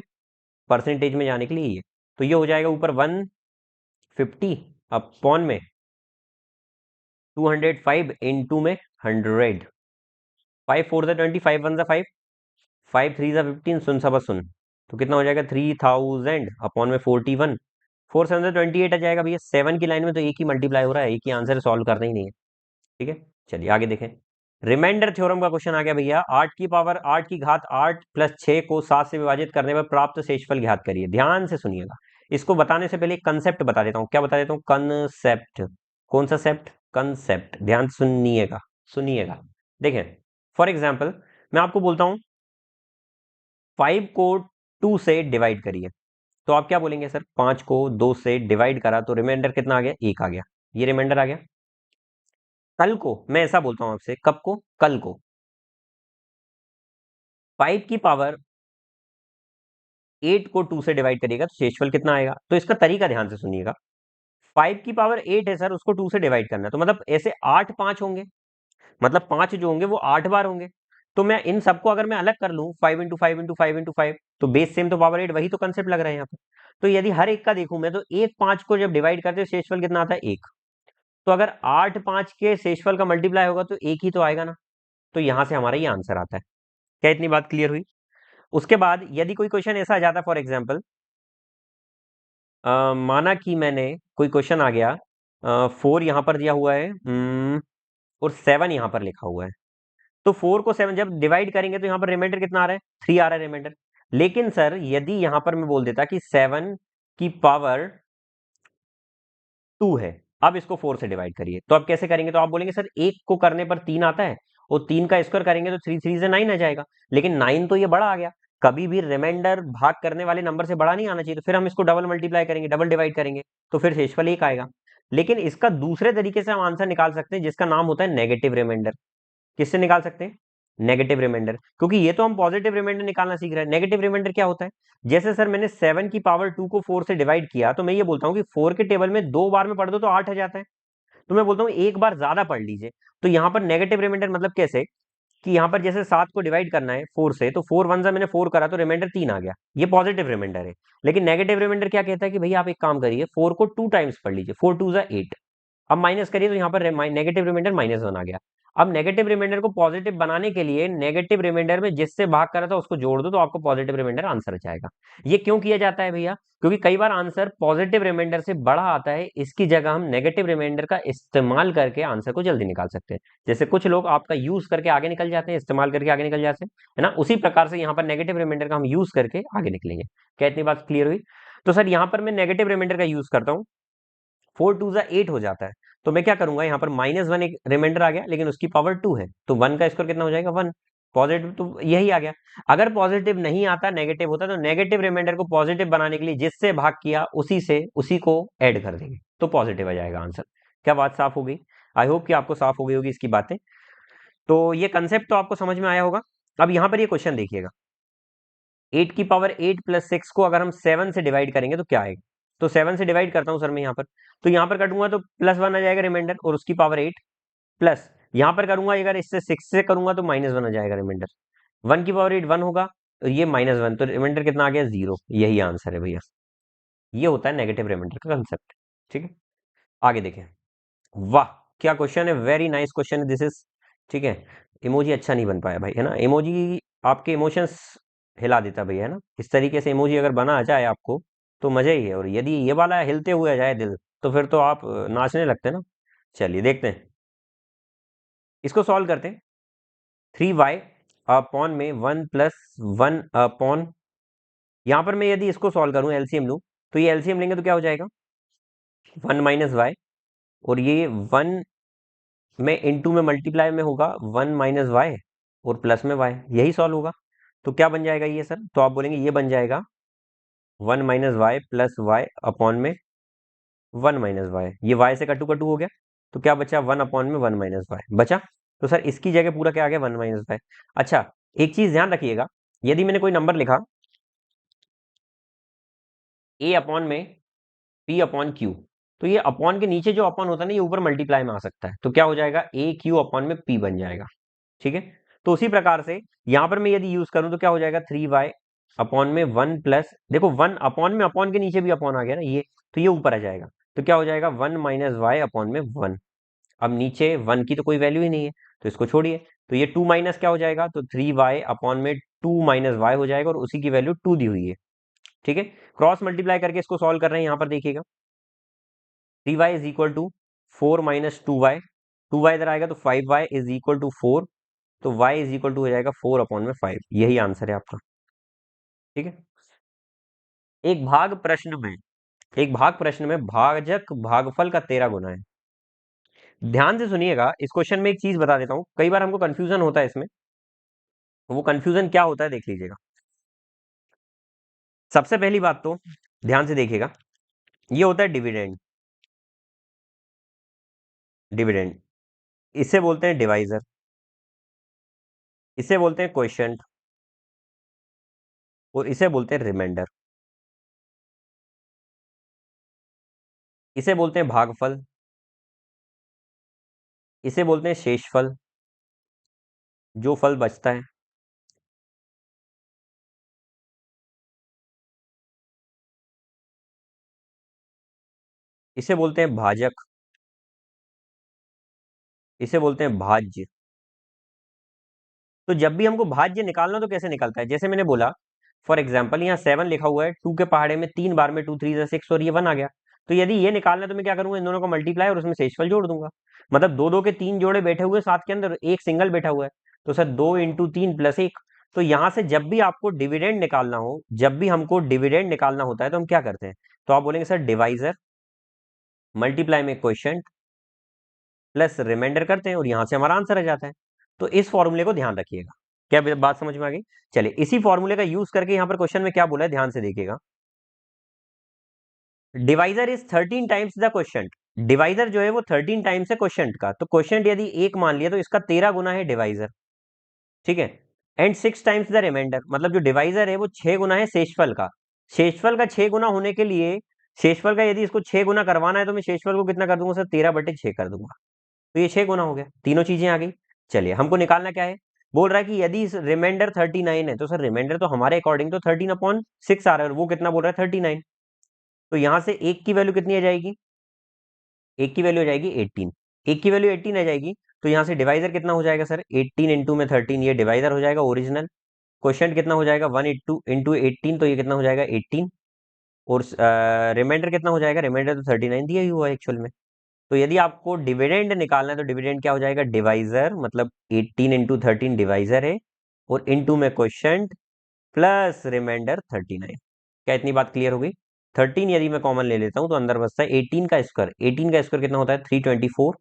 परसेंटेज में जाने के लिए ये, तो ये हो जाएगा ऊपर 150 अपॉन में 205 इंटू में 100, 5 4 जा 20, 5 1 जा 5, 5 3 जा 15, सुन सब सुन, तो कितना हो जाएगा 3000 अपॉन में 41, 4 7 जा 28 आ जाएगा भैया, 7 की लाइन में तो एक ही मल्टीप्लाई हो रहा है, एक ही आंसर सॉल्व करना ही नहीं है। ठीक है, चलिए आगे देखें। रिमाइंडर थ्योरम का क्वेश्चन आ गया भैया, 8 की पावर 8 की घात 8 प्लस 6 को 7 से विभाजित करने पर प्राप्त शेषफल ज्ञात करिए। ध्यान से सुनिएगा, इसको बताने से पहले एक कंसेप्ट बता देता हूँ, क्या बता देता हूँ, कंसेप्ट। कौन सा सेप्ट, कंसेप्ट, ध्यान से सुनिएगा, सुनिएगा। देखें फॉर एग्जाम्पल मैं आपको बोलता हूं 5 को 2 से डिवाइड करिए, तो आप क्या बोलेंगे सर? 5 को 2 से डिवाइड करा तो रिमाइंडर कितना आ गया? 1 आ गया। ये रिमाइंडर आ गया। कल को मैं ऐसा बोलता हूं आपसे, कब को? कल को 5 की पावर 8 को 2 से डिवाइड करिएगा तो शेषफल कितना आएगा? तो इसका तरीका ध्यान से सुनिएगा। 5 की पावर 8 है सर, उसको 2 से डिवाइड करना है, तो मतलब ऐसे 8 5 होंगे, मतलब 5 जो होंगे वो 8 बार होंगे। तो मैं इन सबको अगर मैं अलग कर लूं 5 इंटू 5 इंटू 5 इंटू 5, तो बेस सेम तो पावर 8, वही तो कंसेप्ट लग रहा है यहाँ पर। तो यदि हर एक का देखूं मैं, तो एक 5 को जब डिवाइड करते हैं शेषफल कितना आता है? 1। तो अगर 8 5 के शेषफल का मल्टीप्लाई होगा तो 1 ही तो आएगा ना। तो यहां से हमारा ये आंसर आता है। क्या इतनी बात क्लियर हुई? उसके बाद यदि कोई क्वेश्चन ऐसा आ जाता, फॉर एग्जाम्पल माना कि मैंने कोई क्वेश्चन आ गया, 4 यहां पर दिया हुआ है, और 7 यहां पर लिखा हुआ है, तो 4 को 7 जब डिवाइड करेंगे तो यहां पर रिमाइंडर कितना आ रहा है? 3 आ रहा है रिमाइंडर। लेकिन सर यदि यहां पर मैं बोल देता कि 7 की पावर 2 है, अब इसको 4 से डिवाइड करिए, तो अब कैसे करेंगे? तो आप बोलेंगे सर 1 को करने पर 3 आता है, और 3 का स्क्वायर करेंगे तो 3 3 से 9 आ जाएगा, लेकिन 9 तो ये बड़ा आ गया। कभी भी रिमाइंडर भाग करने वाले नंबर से बड़ा नहीं आना चाहिए, तो फिर हम इसको डबल मल्टीप्लाई करेंगे, डबल डिवाइड करेंगे, तो फिर शेषफल 1 आएगा। लेकिन इसका दूसरे तरीके से हम आंसर निकाल सकते हैं, जिसका नाम होता है नेगेटिव रिमाइंडर। किससे निकाल सकते हैं? Negative remainder. क्योंकि ये तो हम पॉजिटिव रिमाइंडर निकालना सीख रहे हैं। नेगेटिव रिमाइंडर क्या होता है? जैसे सर मैंने 7 की पावर 2 को 4 से डिवाइड किया, तो मैं ये बोलता हूँ कि 4 के टेबल में 2 बार में पढ़ दो तो 8 आ जाता है, तो मैं बोलता हूँ एक बार ज्यादा पढ़ लीजिए। तो यहाँ पर नेगेटिव रिमाइंडर मतलब कैसे, कि यहाँ पर जैसे 7 को डिवाइड करना है 4 से, तो 4 वन से मैंने 4 करा तो रिमाइंडर 3 आ गया, ये पॉजिटिव रिमाइंडर है। लेकिन नेगेटिव रिमाइंडर क्या कहता है कि भैया आप एक काम करिए, 4 को 2 टाइम्स पढ़ लीजिए, 4 2 8। अब माइनस करिए तो यहाँ पर नेगेटिव रिमाइंडर -1 आ गया। अब नेगेटिव रिमाइंडर को पॉजिटिव बनाने के लिए नेगेटिव रिमाइंडर में जिससे भाग करा था उसको जोड़ दो, तो आपको पॉजिटिव रिमाइंडर आंसर आ जाएगा। ये क्यों किया जाता है भैया? क्योंकि कई बार आंसर पॉजिटिव रिमाइंडर से बड़ा आता है, इसकी जगह हम नेगेटिव रिमाइंडर का इस्तेमाल करके आंसर को जल्दी निकाल सकते हैं। जैसे कुछ लोग आपका यूज करके आगे निकल जाते हैं, इस्तेमाल करके आगे निकल जाते हैं, है ना? उसी प्रकार से यहाँ पर नेगेटिव रिमाइंडर का हम यूज करके आगे निकलेंगे। क्या इतनी बात क्लियर हुई? तो सर यहाँ पर मैं नेगेटिव रिमाइंडर का यूज करता हूँ, 4 2 8 हो जाता है, तो मैं क्या करूंगा, यहाँ पर -1 एक रिमाइंडर आ गया, लेकिन उसकी पावर 2 है, तो 1 का स्क्वायर कितना हो जाएगा? 1। पॉजिटिव तो यही आ गया। अगर पॉजिटिव नहीं आता, नेगेटिव होता, तो नेगेटिव रिमाइंडर को पॉजिटिव बनाने के लिए जिससे भाग किया उसी से उसी को ऐड कर देंगे, तो पॉजिटिव आ जाएगा आंसर। क्या बात साफ हो गई? आई होप कि आपको साफ हो गई होगी इसकी बातें। तो ये कंसेप्ट तो आपको समझ में आया होगा। अब यहाँ पर ये क्वेश्चन देखिएगा, 8 की पावर 8 प्लस 6 को अगर हम 7 से डिवाइड करेंगे तो क्या आएगा? तो 7 से डिवाइड करता हूं सर मैं यहाँ पर, तो यहाँ पर कटूंगा तो +1 आ जाएगा रिमाइंडर, और उसकी पावर 8, प्लस यहाँ पर करूंगा अगर इससे 6 से करूंगा तो -1 आ जाएगा रिमाइंडर। 1 की पावर 8 1 होगा, और ये -1, तो रिमाइंडर कितना आ गया? 0। यही आंसर है भैया। ये होता है नेगेटिव रिमाइंडर का कंसेप्ट। ठीक है, आगे देखें। वाह, क्या क्वेश्चन है! वेरी नाइस क्वेश्चन है दिस इज। ठीक है, इमोजी अच्छा नहीं बन पाया भाई, है ना? इमोजी आपके इमोशंस हिला देता भैया, है ना? इस तरीके से इमोजी अगर बना आ जाए आपको तो मजा ही है, और यदि ये वाला हिलते हुए आ जाए दिल, तो फिर तो आप नाचने लगते हैं ना। चलिए देखते हैं, इसको सॉल्व करते हैं। 3y अपॉन में 1 प्लस 1 अपॉन, यहाँ पर मैं यदि इसको सॉल्व करूं, एलसीएम लूं, तो ये एलसीएम लेंगे तो क्या हो जाएगा? 1 माइनस वाई, और ये 1 में इंटू में मल्टीप्लाई में होगा 1 माइनस वाई, और प्लस में वाई, यही सॉल्व होगा। तो क्या बन जाएगा ये सर? तो आप बोलेंगे ये बन जाएगा 1 minus Y plus Y upon में 1 माइनस वाई, ये वाई से कटू कटू हो गया, तो क्या बचा? 1 अपॉन में 1 माइनस वाई बचा। तो सर इसकी जगह पूरा क्या आ गया? 1 माइनस वाई। अच्छा, एक चीज ध्यान रखिएगा, यदि मैंने कोई नंबर लिखा ए अपॉन में पी अपॉन क्यू, तो ये अपॉन के नीचे जो अपॉन होता है ना, ये ऊपर मल्टीप्लाई में आ सकता है, तो क्या हो जाएगा? ए क्यू अपॉन में पी बन जाएगा। ठीक है, तो उसी प्रकार से यहां पर मैं यदि यूज करूं तो क्या हो जाएगा? 3y अपॉन में 1 प्लस, देखो 1 अपॉन में अपॉन के नीचे भी अपॉन आ गया ना ये, तो ये ऊपर आ जाएगा, तो क्या हो जाएगा? 1 माइनस वाई अपॉन में 1। अब नीचे 1 की तो कोई वैल्यू ही नहीं है, तो इसको छोड़िए, तो ये 2 माइनस क्या हो जाएगा? तो 3y अपॉन में 2 माइनस वाई हो जाएगा, और उसी की वैल्यू 2 दी हुई है। ठीक है, क्रॉस मल्टीप्लाई करके इसको सॉल्व कर रहे हैं, यहाँ पर देखिएगा 3y is equal to 4 minus 2y, 2y इधर आएगा तो 5y इज इक्वल टू 4, तो y इज इक्वल टू हो जाएगा 4 अपॉन में 5, यही आंसर है आपका। ठीक है, एक भाग प्रश्न में एक भाग प्रश्न में भाजक भागफल का 13 गुना है। ध्यान से सुनिएगा, इस क्वेश्चन में एक चीज बता देता हूं, कई बार हमको कंफ्यूजन होता है इसमें। वो कंफ्यूजन क्या होता है देख लीजिएगा। सबसे पहली बात तो ध्यान से देखिएगा, ये होता है डिविडेंड। डिविडेंड, इसे बोलते हैं डिवाइजर, इसे बोलते हैं क्वोशिएंट, और इसे बोलते हैं रिमाइंडर। इसे बोलते हैं भागफल, इसे बोलते हैं शेषफल, जो फल बचता है। इसे बोलते हैं भाजक, इसे बोलते हैं भाज्य। तो जब भी हमको भाज्य निकालना हो तो कैसे निकलता है, जैसे मैंने बोला फॉर एग्जाम्पल यहाँ 7 लिखा हुआ है, 2 के पहाड़े में 3 बार में 2 3 6 और ये 1 आ गया। तो यदि ये निकालना है तो मैं क्या करूंगा, इन दोनों का मल्टीप्लाई और उसमें शेषफल जोड़ दूंगा। मतलब दो दो के 3 जोड़े बैठे हुए 7 के अंदर, एक सिंगल बैठा हुआ है, तो सर 2 × 3 + 1। तो यहाँ से जब भी आपको डिविडेंड निकालना हो, जब भी हमको डिविडेंड निकालना होता है तो हम क्या करते हैं, तो आप बोलेंगे सर डिवाइजर मल्टीप्लाई में क्वोशिएंट प्लस रिमाइंडर करते हैं, और यहां से हमारा आंसर आ जाता है। तो इस फॉर्मूले को ध्यान रखिएगा। क्या बात समझ में आ गई? चलिए, इसी फॉर्मूले का यूज करके यहाँ पर क्वेश्चन में क्या बोला है ध्यान से देखिएगा। Divisor is 13 times the quotient. Divisor जो है वो 13 टाइम्स है क्वोशिएंट का, तो क्वोशिएंट यदि 1 मान लिया तो इसका 13 गुना है डिवाइजर, ठीक है। एंड 6 टाइम्स द रिमाइंडर, मतलब जो डिवाइजर है वो 6 गुना है शेषफल का। शेषफल का 6 गुना होने के लिए, शेषफल का यदि इसको 6 गुना करवाना है तो मैं शेषफल को कितना कर दूंगा सर, 13/6 कर दूंगा। तो ये 6 गुना हो गया, तीनों चीजें आ गई। चलिए, हमको निकालना क्या है, बोल रहा है कि यदि रिमाइंडर 39 है, तो सर रिमाइंडर तो हमारे अकॉर्डिंग तो 13/6 आ रहा है, और वो कितना बोल रहा है 39। तो यहां से एक की वैल्यू कितनी आ जाएगी, एक की वैल्यू आ जाएगी 18। एक की वैल्यू 18 आ जाएगी, तो यहां से डिवाइजर कितना हो जाएगा सर, 18 इंटू में 13, ये डिवाइजर हो जाएगा ओरिजिनल। क्वेश्चन कितना हो जाएगा, 1 इंटू 18, तो ये कितना हो जाएगा 18। और रिमाइंडर कितना हो जाएगा, रिमाइंडर तो 39 दिया ही हुआ है एक्चुअल में। तो यदि आपको डिविडेंड निकालना है तो डिविडेंड क्या हो जाएगा, डिवाइजर, मतलब 18 × 13 डिवाइजर है, और इनटू में क्वोशिएंट प्लस रिमाइंडर 39। क्या इतनी बात क्लियर हो गई? 13 यदि मैं कॉमन ले लेता हूं तो अंदर बचता है 18 का स्क्वायर। 18 का स्क्वायर कितना होता है, 324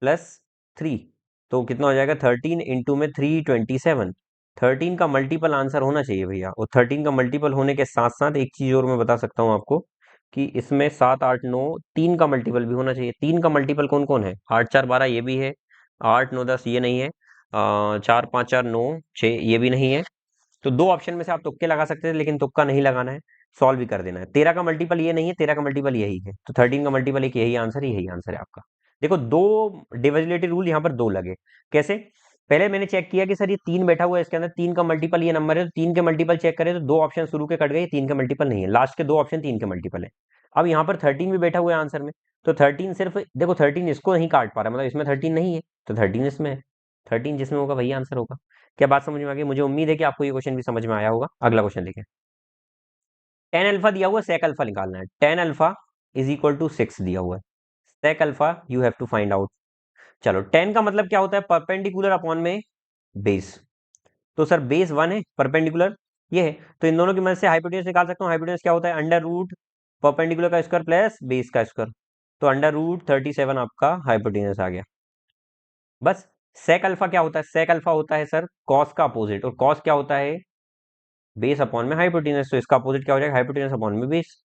प्लस 3, तो कितना हो जाएगा 13 इंटू में 327। 13 का मल्टीपल आंसर होना चाहिए भैया, और 13 का मल्टीपल होने के साथ साथ एक चीज और मैं बता सकता हूँ आपको, कि इसमें 7 8 9 3 का मल्टीपल भी होना चाहिए। 3 का मल्टीपल कौन कौन है, 8 4 12 ये भी है, 8 9 10 ये नहीं है, 4 5 4 9 6 ये भी नहीं है। तो दो ऑप्शन में से आप तुक्के लगा सकते थे, लेकिन तुक्का नहीं लगाना है, सॉल्व भी कर देना है। 13 का मल्टीपल ये नहीं है, 13 का मल्टीपल यही है, तो 13 का मल्टीपल एक यही आंसर है, यही आंसर है आपका। देखो, दो डिविजिबिलिटी रूल यहाँ पर दो लगे। कैसे? पहले मैंने चेक किया कि सर ये 3 बैठा हुआ है, इसके अंदर 3 का मल्टीपल ये नंबर है, तो 3 के मल्टीपल चेक करें तो दो ऑप्शन शुरू के कट गए, 3 के मल्टीपल नहीं है, लास्ट के दो ऑप्शन 3 के मल्टीपल है। अब यहाँ पर 13 भी बैठा हुआ है आंसर में, तो 13 सिर्फ देखो, 13 इसको नहीं काट पा रहा, मतलब इसमें 13 नहीं है, तो 13 इसमें है। 13 जिसमें होगा वही आंसर होगा। क्या बात समझ में आ गई? मुझे उम्मीद है कि आपको ये क्वेश्चन भी समझ में आया होगा। अगला क्वेश्चन देखिए। टेन अल्फा दिया हुआ है, सेक अल्फा निकालना है। Tan alpha is equal to 6 दिया हुआ है, sec alpha you have to find out. चलो, टेन का मतलब क्या होता है, परपेंडिकुलर अपॉन में बेस। तो सर बेस 1 है, परपेंडिकुलर ये है, तो इन दोनों की मदद से हाइपोटेन्यूज निकाल सकता हूँ। हाइपोटेन्यूज क्या होता है, अंडर रूट परपेंडिकुलर का स्क्वायर प्लस बेस का स्क्वायर, तो अंडर रूट 37 आपका हाइपोटेन्यूज आ गया। बस। सेक अल्फा क्या होता है, सेक अल्फा होता है सर कॉस का अपोजिट, और कॉस क्या होता है, बेस अपॉन में हाइपोटेनस, तो इसका अपोजिट क्या हो जाएगा, हाइपोटेनस अपॉन में बेस।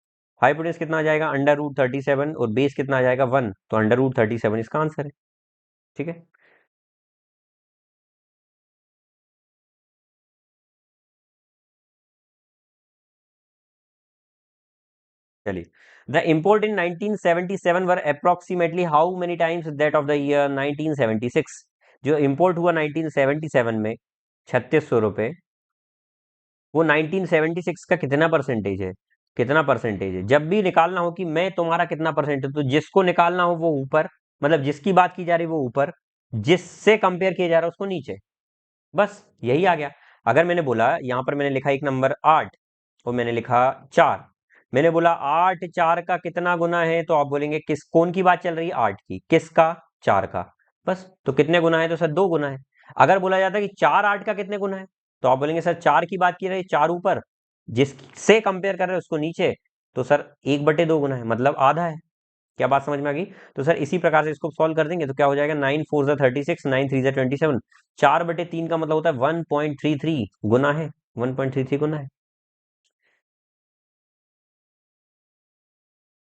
हाइपोटेनस कितना आ जाएगा, अंडर रूट 37, और बेस कितना आ जाएगा 1, तो अंडर रूट 37 इसका आंसर है। ठीक है। चलिए, the import in 1977 were approximately how many times that of the year 1976। जो इम्पोर्ट हुआ 1977 में 3600 रुपए, वो 1976 का कितना परसेंटेज है, कितना परसेंटेज है। जब भी निकालना हो कि मैं तुम्हारा कितना परसेंट है, तो जिसको निकालना हो वो ऊपर, मतलब जिसकी बात की जा रही है वो ऊपर, जिससे कंपेयर किया जा रहा है उसको नीचे। बस यही आ गया। अगर मैंने बोला, यहां पर मैंने लिखा एक नंबर 8 और मैंने लिखा 4, मैंने बोला 8 4 का कितना गुना है, तो आप बोलेंगे किस कौन की बात चल रही है, 8 की, किसका, 4 का। बस, तो कितने गुना है, तो सर 2 गुना है। अगर बोला जाता है कि 4 8 का कितने गुना है, तो आप बोलेंगे सर 4 की बात की रही, 4 ऊपर, जिससे कंपेयर कर रहे हैं उसको नीचे, तो सर 1/2 गुना है, मतलब आधा है। क्या बात समझ में आ गई? तो सर इसी प्रकार से इसको सॉल्व कर देंगे तो क्या हो जाएगा, 9 4 36, 9 3 27, 4/3 का मतलब होता है 1.33 गुना है, 1.33 गुना है।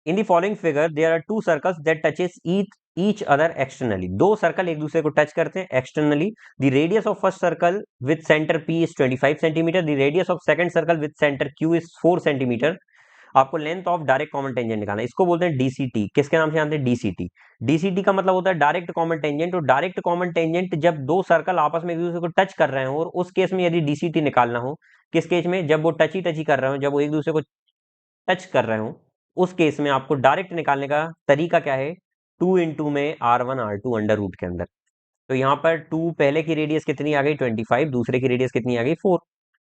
In the following figure there are two circles that touches each other externally. दो सर्कल एक दूसरे को टच करते हैं externally. The radius of first circle with centre P is 25 centimetre, the radius of second circle with centre Q is 4 centimetre. आपको length of direct common tangent निकालना है, इसको बोलते हैं डीसीटी। किसके नाम से जानते हैं? डीसीटी। डीसीटी का मतलब होता है डायरेक्ट कॉमन टेंजेंट, और डायरेक्ट कॉमन टेंजेंट जब दो सर्कल आपस में एक दूसरे को टच कर रहे हो, और उस केस में यदि डीसीटी निकालना हो, किस केस में? जब वो टची टची कर रहे हो, जब वो एक दूसरे को टच कर रहे हो, उस केस में आपको डायरेक्ट निकालने का तरीका क्या है? 2 में R1 R2 अंडर रूट के अंदर। तो यहाँ पर 2 पहले की रेडियस कितनी आ गई 25, दूसरे की रेडियस कितनी आ गई 4,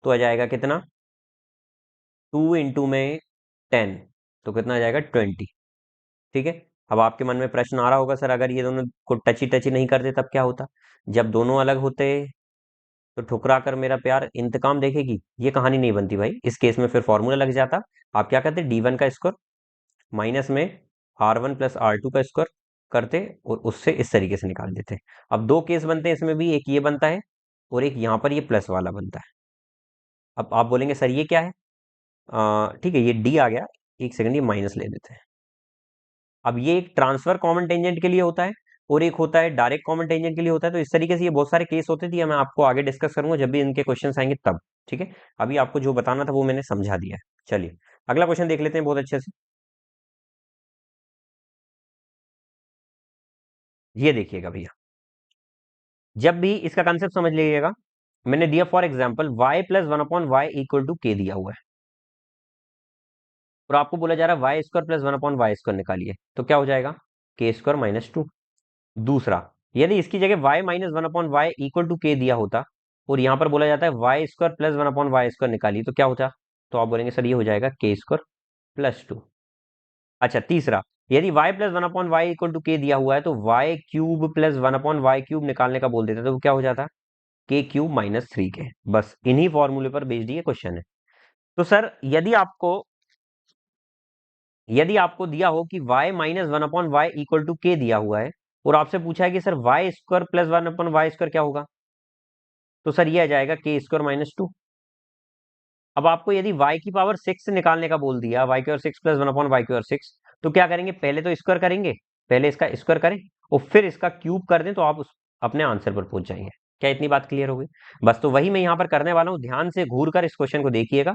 तो आ जाएगा कितना? 2 में 10, तो कितना आ जाएगा 20। ठीक है। अब आपके मन में प्रश्न आ रहा होगा, सर अगर ये दोनों को टची टची नहीं करते तब क्या होता? जब दोनों अलग होते तो ठुकरा कर मेरा प्यार इंतकाम देखेगी, ये कहानी नहीं बनती भाई। इस केस में फिर फॉर्मूला लग जाता। आप क्या करते? D1 का स्क्वायर माइनस में R1 + R2 का स्क्वायर करते, और उससे इस तरीके से निकाल देते। अब दो केस बनते हैं इसमें भी, एक ये बनता है और एक यहाँ पर ये प्लस वाला बनता है। अब आप बोलेंगे सर ये क्या है? ठीक है, ये D आ गया, एक सेकंड ये माइनस ले लेते हैं। अब ये एक ट्रांसफर कॉमन टेंजेंट के लिए होता है, और एक होता है डायरेक्ट कॉमन टेंजेंट के लिए होता है। तो इस तरीके से ये बहुत सारे केस होते थे, मैं आपको आगे डिस्कस करूंगा जब भी इनके क्वेश्चन आएंगे तब। ठीक है, अभी आपको जो बताना था वो मैंने समझा दिया है। चलिए अगला क्वेश्चन देख लेते हैं बहुत अच्छे से। ये देखिएगा भैया, जब भी इसका कंसेप्ट समझ लीजिएगा। मैंने दिया फॉर एग्जाम्पल y+1/y = k दिया हुआ है, और आपको बोला जा रहा है y² + 1/y² निकालिए, तो क्या हो जाएगा? k² - 2। दूसरा, यदि इसकी जगह y-1/y = k दिया होता, और यहां पर बोला जाता है y² + 1/y² निकालिए, तो क्या होता? तो आप बोलेंगे सर ये हो जाएगा k² + 2। अच्छा तीसरा, यदि y+1/y = k दिया हुआ है तो y³ + 1/y³ निकालने का बोल देते, तो क्या हो जाता? k³ - 3k। बस इन्हीं फॉर्मूले पर बेस्ड ये क्वेश्चन है। तो सर यदि आपको दिया हो कि y-1/y = k दिया हुआ है, और आपसे पूछा है कि सर y² + 1/y² क्या होगा, तो सर ये आ जाएगा k² - 2। अब आपको यदि y⁶ निकालने का बोल दिया, y² 6 + 1/y²6, तो क्या करेंगे? पहले तो स्क्वायर करेंगे, पहले इसका स्क्वायर करें और फिर इसका क्यूब कर दें, तो आप अपने आंसर पर पहुंच जाएंगे। क्या इतनी बात क्लियर हो गई? बस तो वही मैं यहाँ पर करने वाला हूँ, ध्यान से घूर कर इस क्वेश्चन को देखिएगा,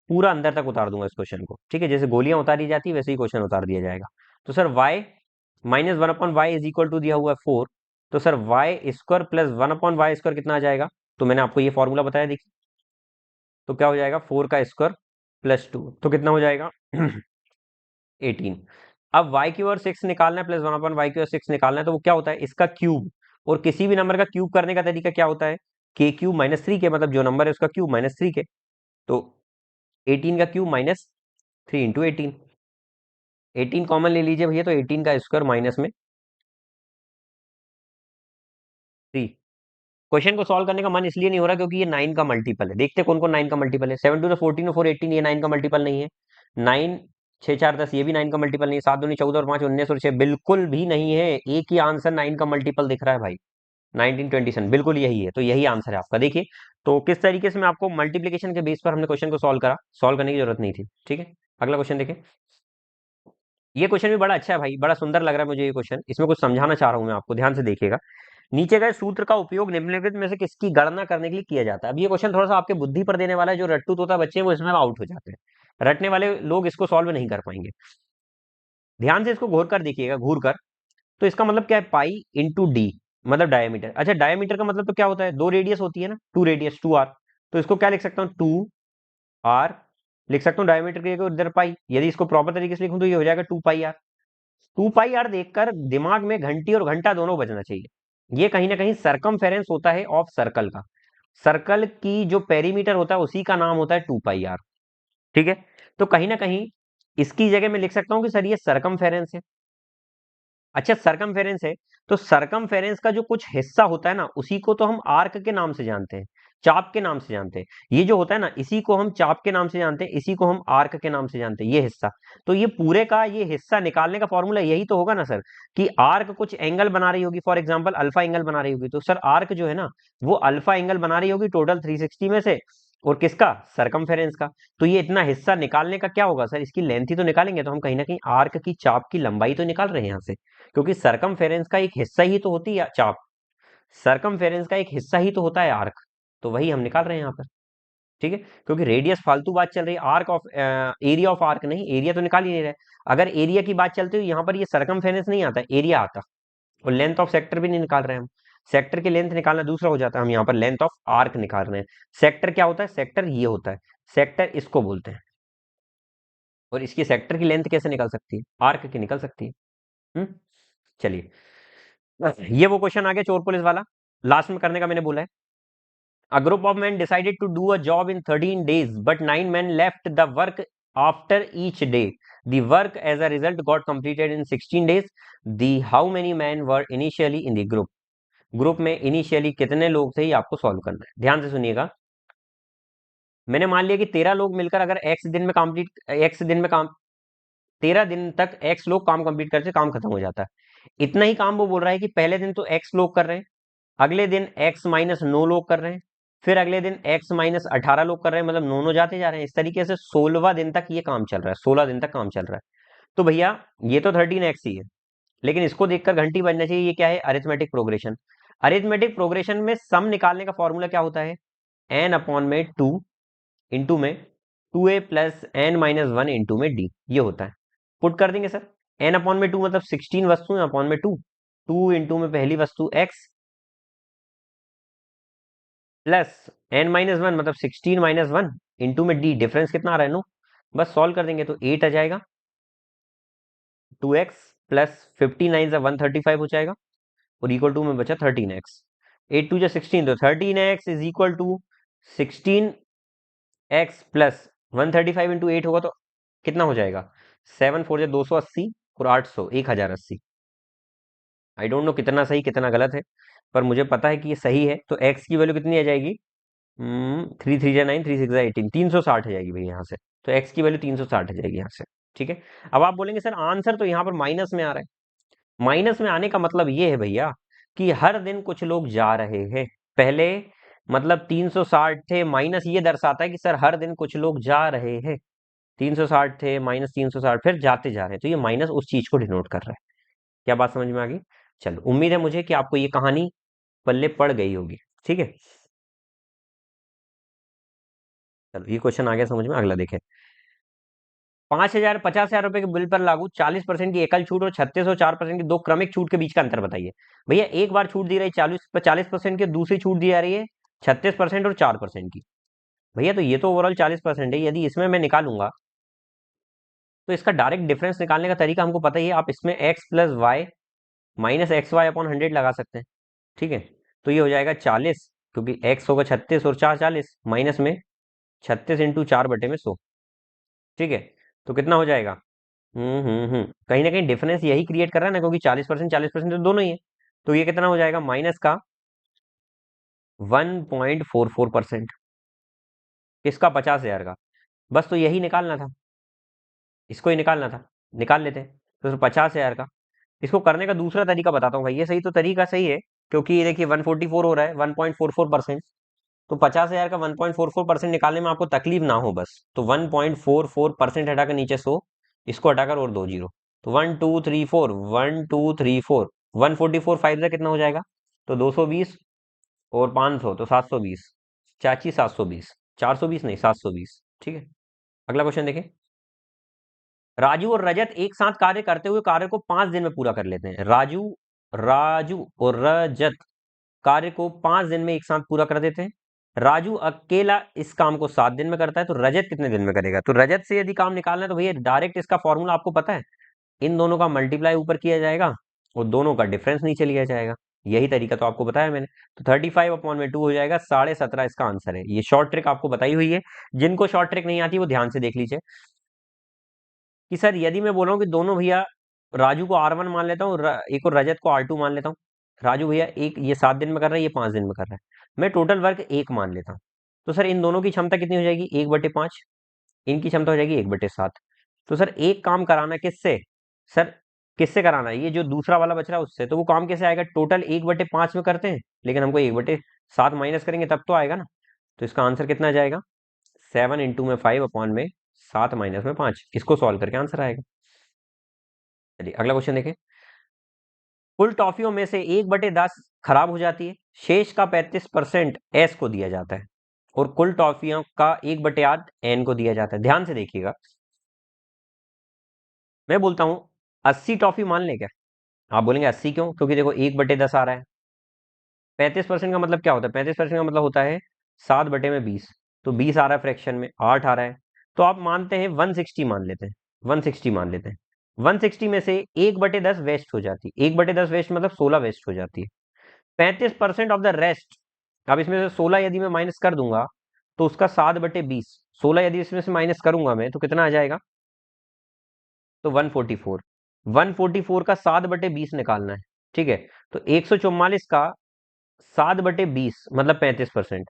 पूरा अंदर तक उतार दूंगा इस क्वेश्चन को। ठीक है, जैसे गोलियां उतारी जाती है वैसे ही क्वेश्चन उतार दिया जाएगा। तो सर y-1/y दिया हुआ है 4, तो सर y² + 1/y² कितना आ जाएगा? तो मैंने आपको ये फॉर्मूला बताया, देखिए, तो क्या हो जाएगा 4 का स्क्वायर +2, तो कितना हो जाएगा 18। अब y³ निकालना है प्लस 1/y³ निकालना है, तो वो क्या होता है? इसका क्यूब, और किसी भी नंबर का क्यूब करने का तरीका क्या होता है? k³ - 3k, मतलब जो नंबर है उसका क्यूब -3k। तो 18 का क्यूब -3 × 18, 18 कॉमन ले लीजिए भैया, तो 18 का स्क्वायर माइनस में 3। क्वेश्चन को सॉल्व करने का मन इसलिए नहीं हो रहा क्योंकि ये 9 का मल्टीपल है। देखते कौन कौन 9 का मल्टीपल है। 7 2 14 और 4 18, ये 9 का मल्टीपल नहीं है। 9 6 4 10, ये भी 9 का मल्टीपल नहीं है। 7 दूनी 14 और 5 19 और 6 बिल्कुल भी नहीं है। एक ही आंसर 9 का मल्टीपल दिख रहा है भाई, 1927 बिल्कुल यही है। तो यही आंसर है आपका। देखिए तो किस तरीके से मैं आपको मल्टीप्लीकेशन के बेस पर हमने क्वेश्चन को सॉल्व करा, सॉल्व करने की जरूरत नहीं थी। ठीक है, अगला क्वेश्चन देखें। ये क्वेश्चन भी बड़ा अच्छा है भाई, बड़ा सुंदर लग रहा है मुझे ये क्वेश्चन। इसमें कुछ समझाना चाह रहा हूं मैं आपको, ध्यान से देखिएगा। नीचे गए सूत्र का उपयोग निम्नलिखित में से किसकी गणना करने के लिए किया जाता है? अब ये क्वेश्चन थोड़ा सा आपके बुद्धि पर देने वाला है। जो रट्टू तोता बच्चे हैं वो इसमें आउट हो जाते हैं, रटने वाले लोग इसको सॉल्व नहीं कर पाएंगे। ध्यान से इसको घूर कर देखिएगा, घूर कर। तो इसका मतलब क्या है? पाई इंटू डी, मतलब डायमीटर। अच्छा डायमीटर का मतलब तो क्या होता है? दो रेडियस होती है ना, टू रेडियस 2r। तो इसको क्या लिख सकता हूँ? 2r लिख सकता हूँ डायमीटर के इधर पाई। यदि इसको प्रॉपर तरीके से लिखूं तो ये हो जाएगा 2πr। 2πr देखकर दिमाग में घंटी और घंटा दोनों बजना चाहिए। ये कहीं ना कहीं सरकमफेरेंस होता है ऑफ सर्कल का। सर्कल की जो पेरीमीटर होता है उसी का नाम होता है 2πr। ठीक है, तो कहीं ना कहीं इसकी जगह मैं लिख सकता हूं कि सर ये सरकमफेरेंस है। अच्छा सरकमफेरेंस है, तो सरकमफेरेंस का जो कुछ हिस्सा होता है ना, उसी को तो हम आर्क के नाम से जानते हैं। चाप के नाम से जानते हैं। ये जो होता है ना, इसी को हम चाप के नाम से जानते हैं, इसी को हम आर्क के नाम से जानते हैं, ये हिस्सा। तो ये पूरे का ये हिस्सा निकालने का फॉर्मूला यही तो होगा ना सर, कि आर्क कुछ एंगल बना रही होगी, फॉर एग्जांपल अल्फा एंगल बना रही होगी, तो सर आर्क जो है ना वो अल्फा एंगल बना रही होगी टोटल 360 में से, और किसका, सरकमफेरेंस का। तो ये इतना हिस्सा निकालने का क्या होगा सर, इसकी लेंथ ही तो निकालेंगे, तो हम कहीं ना कहीं आर्क की चाप की लंबाई तो निकाल रहे हैं यहाँ से, क्योंकि सरकमफेरेंस का एक हिस्सा ही तो होती है चाप, सरकमफेरेंस का एक हिस्सा ही तो होता है आर्क, तो वही हम निकाल रहे हैं यहाँ पर। ठीक है, क्योंकि रेडियस फालतू बात चल रही है, arc of area of arc नहीं, एरिया तो निकाल ही नहीं रहे। अगर एरिया की बात चलती हुई यहाँ पर ये सरकमफेरेंस नहीं आता, एरिया आता, और लेंथ ऑफ सेक्टर भी नहीं निकाल रहे हैं हम। सेक्टर की लेंथ निकालना दूसरा हो जाता है, हम यहाँ पर लेंथ ऑफ आर्क निकाल रहे हैं। सेक्टर क्या होता है, सेक्टर ये होता है, सेक्टर इसको बोलते हैं। और इसकी सेक्टर की लेंथ कैसे निकल सकती है, आर्क की निकल सकती है। चलिए, ये वो क्वेश्चन आ गया चोर पुलिस वाला, लास्ट में करने का मैंने बोला है। A group of men decided to do a job in 13 days, but 9 men left the work after each day. The work as a result got completed in 16 days. The how many men were initially in the group? Group में इनिशियली कितने लोग थे, ये आपको सॉल्व करना है। ध्यान से सुनिएगा। मैंने मान लिया कि 13 लोग मिलकर अगर एक्स दिन में काम 13 दिन तक एक्स लोग काम कंप्लीट करते, काम खत्म हो जाता है। इतना ही काम वो बोल रहा है कि पहले दिन तो एक्स लोग कर रहे हैं, अगले दिन एक्स माइनस 9 लोग कर रहे हैं, फिर अगले दिन एक्स माइनस 18 लोग कर रहे हैं, मतलब नौ जाते जा रहे हैं। इस तरीके से 16वां दिन तक ये काम चल रहा है, 16 दिन तक काम चल रहा है। तो भैया ये तो 13x ही है, लेकिन इसको देखकर घंटी बजना चाहिए, ये क्या है, अरिथमेटिक प्रोग्रेशन। अरिथमेटिक प्रोग्रेशन में सम निकालने का फॉर्मूला क्या होता है, एन अपॉन में 2 इंटू में 2a plus N minus 1 into में डी, ये होता है। पुट कर देंगे सर, एन अपॉन में 2 मतलब 16 वस्तुएं अपॉन में 2, 2 इंटू में पहली वस्तु x प्लस एन माइनस 1 मतलब 16 माइनस 1 इंटू में डी, डिफरेंस कितना आ रहा है, नो। बस सॉल्व कर देंगे तो 8 आ जाएगा, 2x प्लस 59 से 135 हो जाएगा, और इक्वल टू में बचा 13x। 8 टू जा 16, तो 13x is equal to 16x plus 135 into 8 होगा तो कितना हो जाएगा, 7 4 280 और 800 1080। आई डोंट नो कितना सही कितना गलत है, पर मुझे पता है कि ये सही है। तो x की वैल्यू कितनी आ जाएगी, 3 3 9 3 6 18, 360 आ जाएगी भाई यहाँ से। तो x की वैल्यू 360 आ जाएगी यहाँ से। ठीक है, अब आप बोलेंगे सर आंसर तो यहाँ पर माइनस में आ रहा है। माइनस में आने का मतलब ये है भैया कि हर दिन कुछ लोग जा रहे हैं। पहले मतलब 360 थे, माइनस ये दर्शाता है कि सर हर दिन कुछ लोग जा रहे हैं। 360 थे माइनस 360, फिर जाते जा रहे हैं, तो ये माइनस उस चीज को डिनोट कर रहा है। क्या बात समझ में आ गई। चलो, उम्मीद है मुझे कि आपको ये कहानी पल्ले पड़ गई होगी। ठीक है, चलो ये क्वेश्चन आ गया समझ में। अगला देखें, 5,000 50,000 रुपए के बिल पर लागू 40% की एकल छूट और 36 और 4% की दो क्रमिक छूट के बीच का अंतर बताइए। भैया एक बार छूट दी रही 40% की, दूसरी छूट दी जा रही है 36% और 4% की। भैया तो ये तो ओवरऑल 40% है, यदि इसमें मैं निकालूंगा तो इसका डायरेक्ट डिफरेंस निकालने का तरीका हमको पता ही है। आप इसमें X plus Y minus X Y upon 100 लगा सकते हैं। ठीक है, तो ये हो जाएगा 40, क्योंकि एक्स होगा 36 और 4 40, माइनस में 36 इंटू 4/100। ठीक है, तो कितना हो जाएगा, कहीं ना कहीं डिफरेंस यही क्रिएट कर रहा है ना, क्योंकि 40% तो दोनों ही है। तो ये कितना हो जाएगा, माइनस का 1.44%, किसका, 50,000 का। बस तो यही निकालना था, इसको ही निकालना था, निकाल लेते हैं। तो 50,000 का, इसको करने का दूसरा तरीका बताता हूँ भाई, ये सही तो तरीका सही है, क्योंकि ये देखिए 144 हो रहा है, 1.44%। तो 50,000 का 1.44% निकालने में आपको तकलीफ ना हो बस, तो 1.44% हटाकर नीचे 100, इसको हटाकर और 2 जीरो, तो 1 2 3 4 1 2 3 4, 144 5 से कितना हो जाएगा, तो 220 और 500 तो 720, चाची 720, 420 नहीं 720। ठीक है, अगला क्वेश्चन देखें, राजू और रजत एक साथ कार्य करते हुए कार्य को 5 दिन में पूरा कर लेते हैं। राजू राजू और रजत कार्य को 5 दिन में एक साथ पूरा कर देते हैं। राजू अकेला इस काम को 7 दिन में करता है, तो रजत कितने दिन में करेगा। तो रजत से यदि काम निकालना है तो भैया डायरेक्ट इसका फॉर्मूला आपको पता है, इन दोनों का मल्टीप्लाई ऊपर किया जाएगा और दोनों का डिफरेंस नीचे लिया जाएगा। यही तरीका तो आपको बताया मैंने। तो 35/2 हो जाएगा 17.5, इसका आंसर है। ये शॉर्ट ट्रिक आपको बताई हुई है, जिनको शॉर्ट ट्रिक नहीं आती वो ध्यान से देख लीजिए। कि सर यदि मैं बोल रहा हूँ कि दोनों भैया, राजू को R1 मान लेता हूँ, एक और रजत को R2 मान लेता हूँ। राजू भैया एक ये 7 दिन में कर रहा है, ये 5 दिन में कर रहा है, मैं टोटल वर्क 1 मान लेता हूँ, तो सर इन दोनों की क्षमता कितनी हो जाएगी? 1/5। इनकी क्षमता हो जाएगी 1/7। तो सर एक काम कराना है किससे? सर किससे कराना है? ये जो दूसरा वाला बच रहा है उससे। तो वो काम कैसे आएगा? टोटल 1/5 में करते हैं, लेकिन हमको 1/7 माइनस करेंगे तब तो आएगा ना। तो इसका आंसर कितना आ जाएगा? 7 इंटू में 5 अपॉन में 7 माइनस में 5। इसको सॉल्व करके आंसर आएगा। चलिए अगला क्वेश्चन देखें। कुल टॉफियों में से 1/10 खराब हो जाती है, शेष का 35% एस को दिया जाता है, और कुल टॉफियों का 1/8 एन को दिया जाता है। ध्यान से देखिएगा, मैं बोलता हूं 80 टॉफी मान लें क्या? आप बोलेंगे 80 क्यों? क्योंकि देखो 1/10 आ रहा है। 35% का मतलब क्या होता है? 35% का मतलब होता है 7/20। तो 20 आ रहा है फ्रैक्शन में, 8 आ रहा है। तो आप मानते हैं 160 मान लेते हैं, 160 मान लेते हैं। 160 में से 1/10 वेस्ट हो जाती है। 1/10 वेस्ट मतलब 16 वेस्ट हो जाती है। 35% ऑफ द रेस्ट, अब इसमें से 16 यदि मैं माइनस कर दूंगा तो उसका 7/20, 16 यदि इसमें से माइनस करूंगा मैं तो कितना आ जाएगा? तो 144। 144 का 7/20 निकालना है, ठीक है। तो 144 का 7/20 मतलब 35%।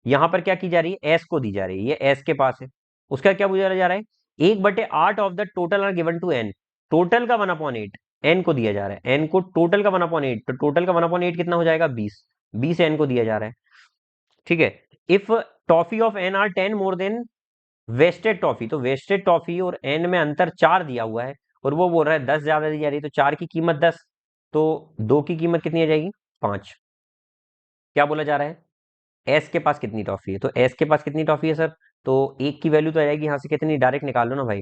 यहां पर क्या की जा रही है? एस को दी जा रही है, ये एस के पास है। उसका क्या पूछा जा रहा है? 1/8 of the total are given to N. Total का 1/8 एन को दिया जा रहा है। एन को टोटल का 1/8, तो टोटल का 1/8 कितना हो जाएगा? 20। 20 एन को दिया जा रहा है, ठीक है। If toffee of N are 10 more than wasted toffee, तो वेस्टेड टॉफी और एन में अंतर 4 दिया हुआ है, और वो बोल रहा है 10 ज्यादा दी जा रही है, तो 4 की कीमत 10, तो 2 की कीमत कितनी आ जाएगी? 5। क्या बोला जा रहा है? एस के पास कितनी टॉफी है? तो एस के पास कितनी टॉफी है सर? तो एक की वैल्यू तो आ जाएगी यहाँ से कितनी, डायरेक्ट निकाल लो ना भाई।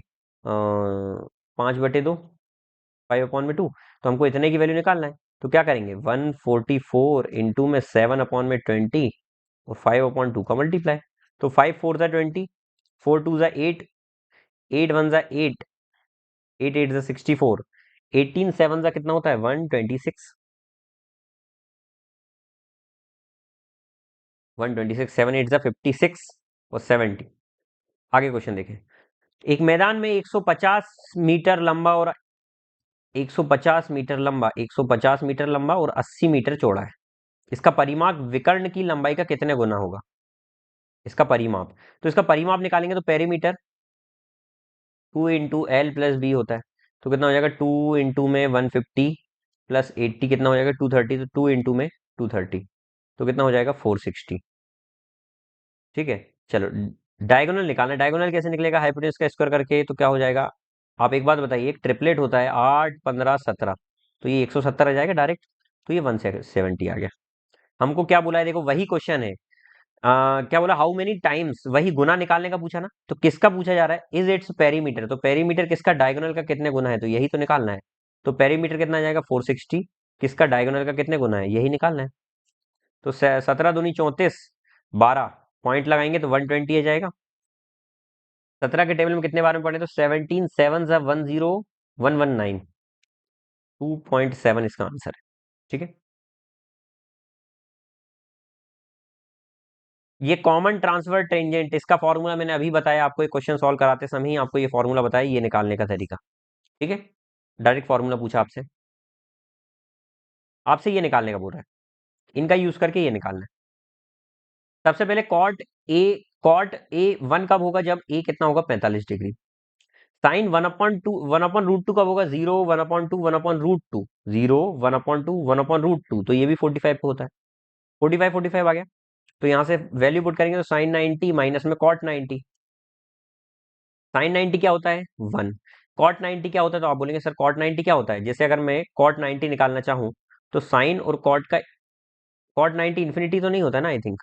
5/2, 5/2। तो हमको इतने की वैल्यू निकालना है, तो क्या करेंगे? 144 इंटू में 7/20 और 5/2 का मल्टीप्लाई। तो 5 4 ज़ा 20, 4 2 ज़ा 8, 8 1 ज़ा 8, 8 8 ज़ा 64, 18 7 ज़ा कितना होता है? 126। 126, 7 8 ज़ा 56 और 70। आगे क्वेश्चन देखें। एक मैदान में 150 मीटर लंबा और 150 मीटर लंबा, 150 मीटर लंबा और 80 मीटर चौड़ा है। इसका परिमाप विकर्ण की लंबाई का कितने गुना होगा? इसका परिमाप, तो इसका परिमाप निकालेंगे तो perimeter 2 into L plus B होता है। तो कितना हो जाएगा? 2 इंटू में 150 प्लस 80 कितना हो जाएगा? 230। तो 2 इंटू में 230, तो कितना हो जाएगा? 460। ठीक है, चलो डायगोनल निकालना है। डायगोनल कैसे निकलेगा? हाइपोटेन्यूज का स्क्वायर करके। तो क्या हो जाएगा? आप एक बात बताइए, एक ट्रिपलेट होता है 8 15 17, तो ये 170 आ जाएगा डायरेक्ट, तो ये 170 आ गया। हमको क्या बोला है? देखो वही क्वेश्चन है। क्या बोला? हाउ मेनी टाइम्स, वही गुना निकालने का पूछा ना। तो किसका पूछा जा रहा है? इज इट्स पेरीमीटर, तो पेरीमीटर किसका? डायगोनल का कितने गुना है, तो यही तो निकालना है। तो पेरीमीटर कितना आ जाएगा? 460। किसका? डायगोनल का कितने गुना है, यही निकालना है। तो 17 दूनी 34, 12 पॉइंट लगाएंगे तो 120 आ जाएगा। 17 के टेबल में कितने बार में पढ़े? तो 17 7 ज़ा 10 119, 2.7 इसका आंसर है, ठीक है। ये कॉमन ट्रांसफर टेंजेंट, इसका फॉर्मूला मैंने अभी बताया आपको, एक क्वेश्चन सॉल्व कराते समय ही आपको ये फॉर्मूला बताया, ये निकालने का तरीका, ठीक है। डायरेक्ट फॉर्मूला पूछा आपसे, आपसे ये निकालने का बोल रहा है, इनका यूज करके ये निकालना है। सबसे पहले कॉट ए 1 कब होगा? जब ए कितना होगा? 45 डिग्री। साइन 1/2, 1/√2 कब होगा? 0 1/2 1/√2, 0 1/2 1/√2, तो ये भी 45 पे होता है। 45 45 आ गया, तो यहां से वैल्यू पुट करेंगे तो साइन 90 माइनस में कॉट 90। साइन 90 क्या होता है? 1। कॉट 90 क्या होता है? तो आप बोलेंगे सर कॉट 90 क्या होता है? जैसे अगर मैं कॉट 90 निकालना चाहूं, तो साइन और कॉट का, कॉट 90 इन्फिनिटी तो नहीं होता ना, आई थिंक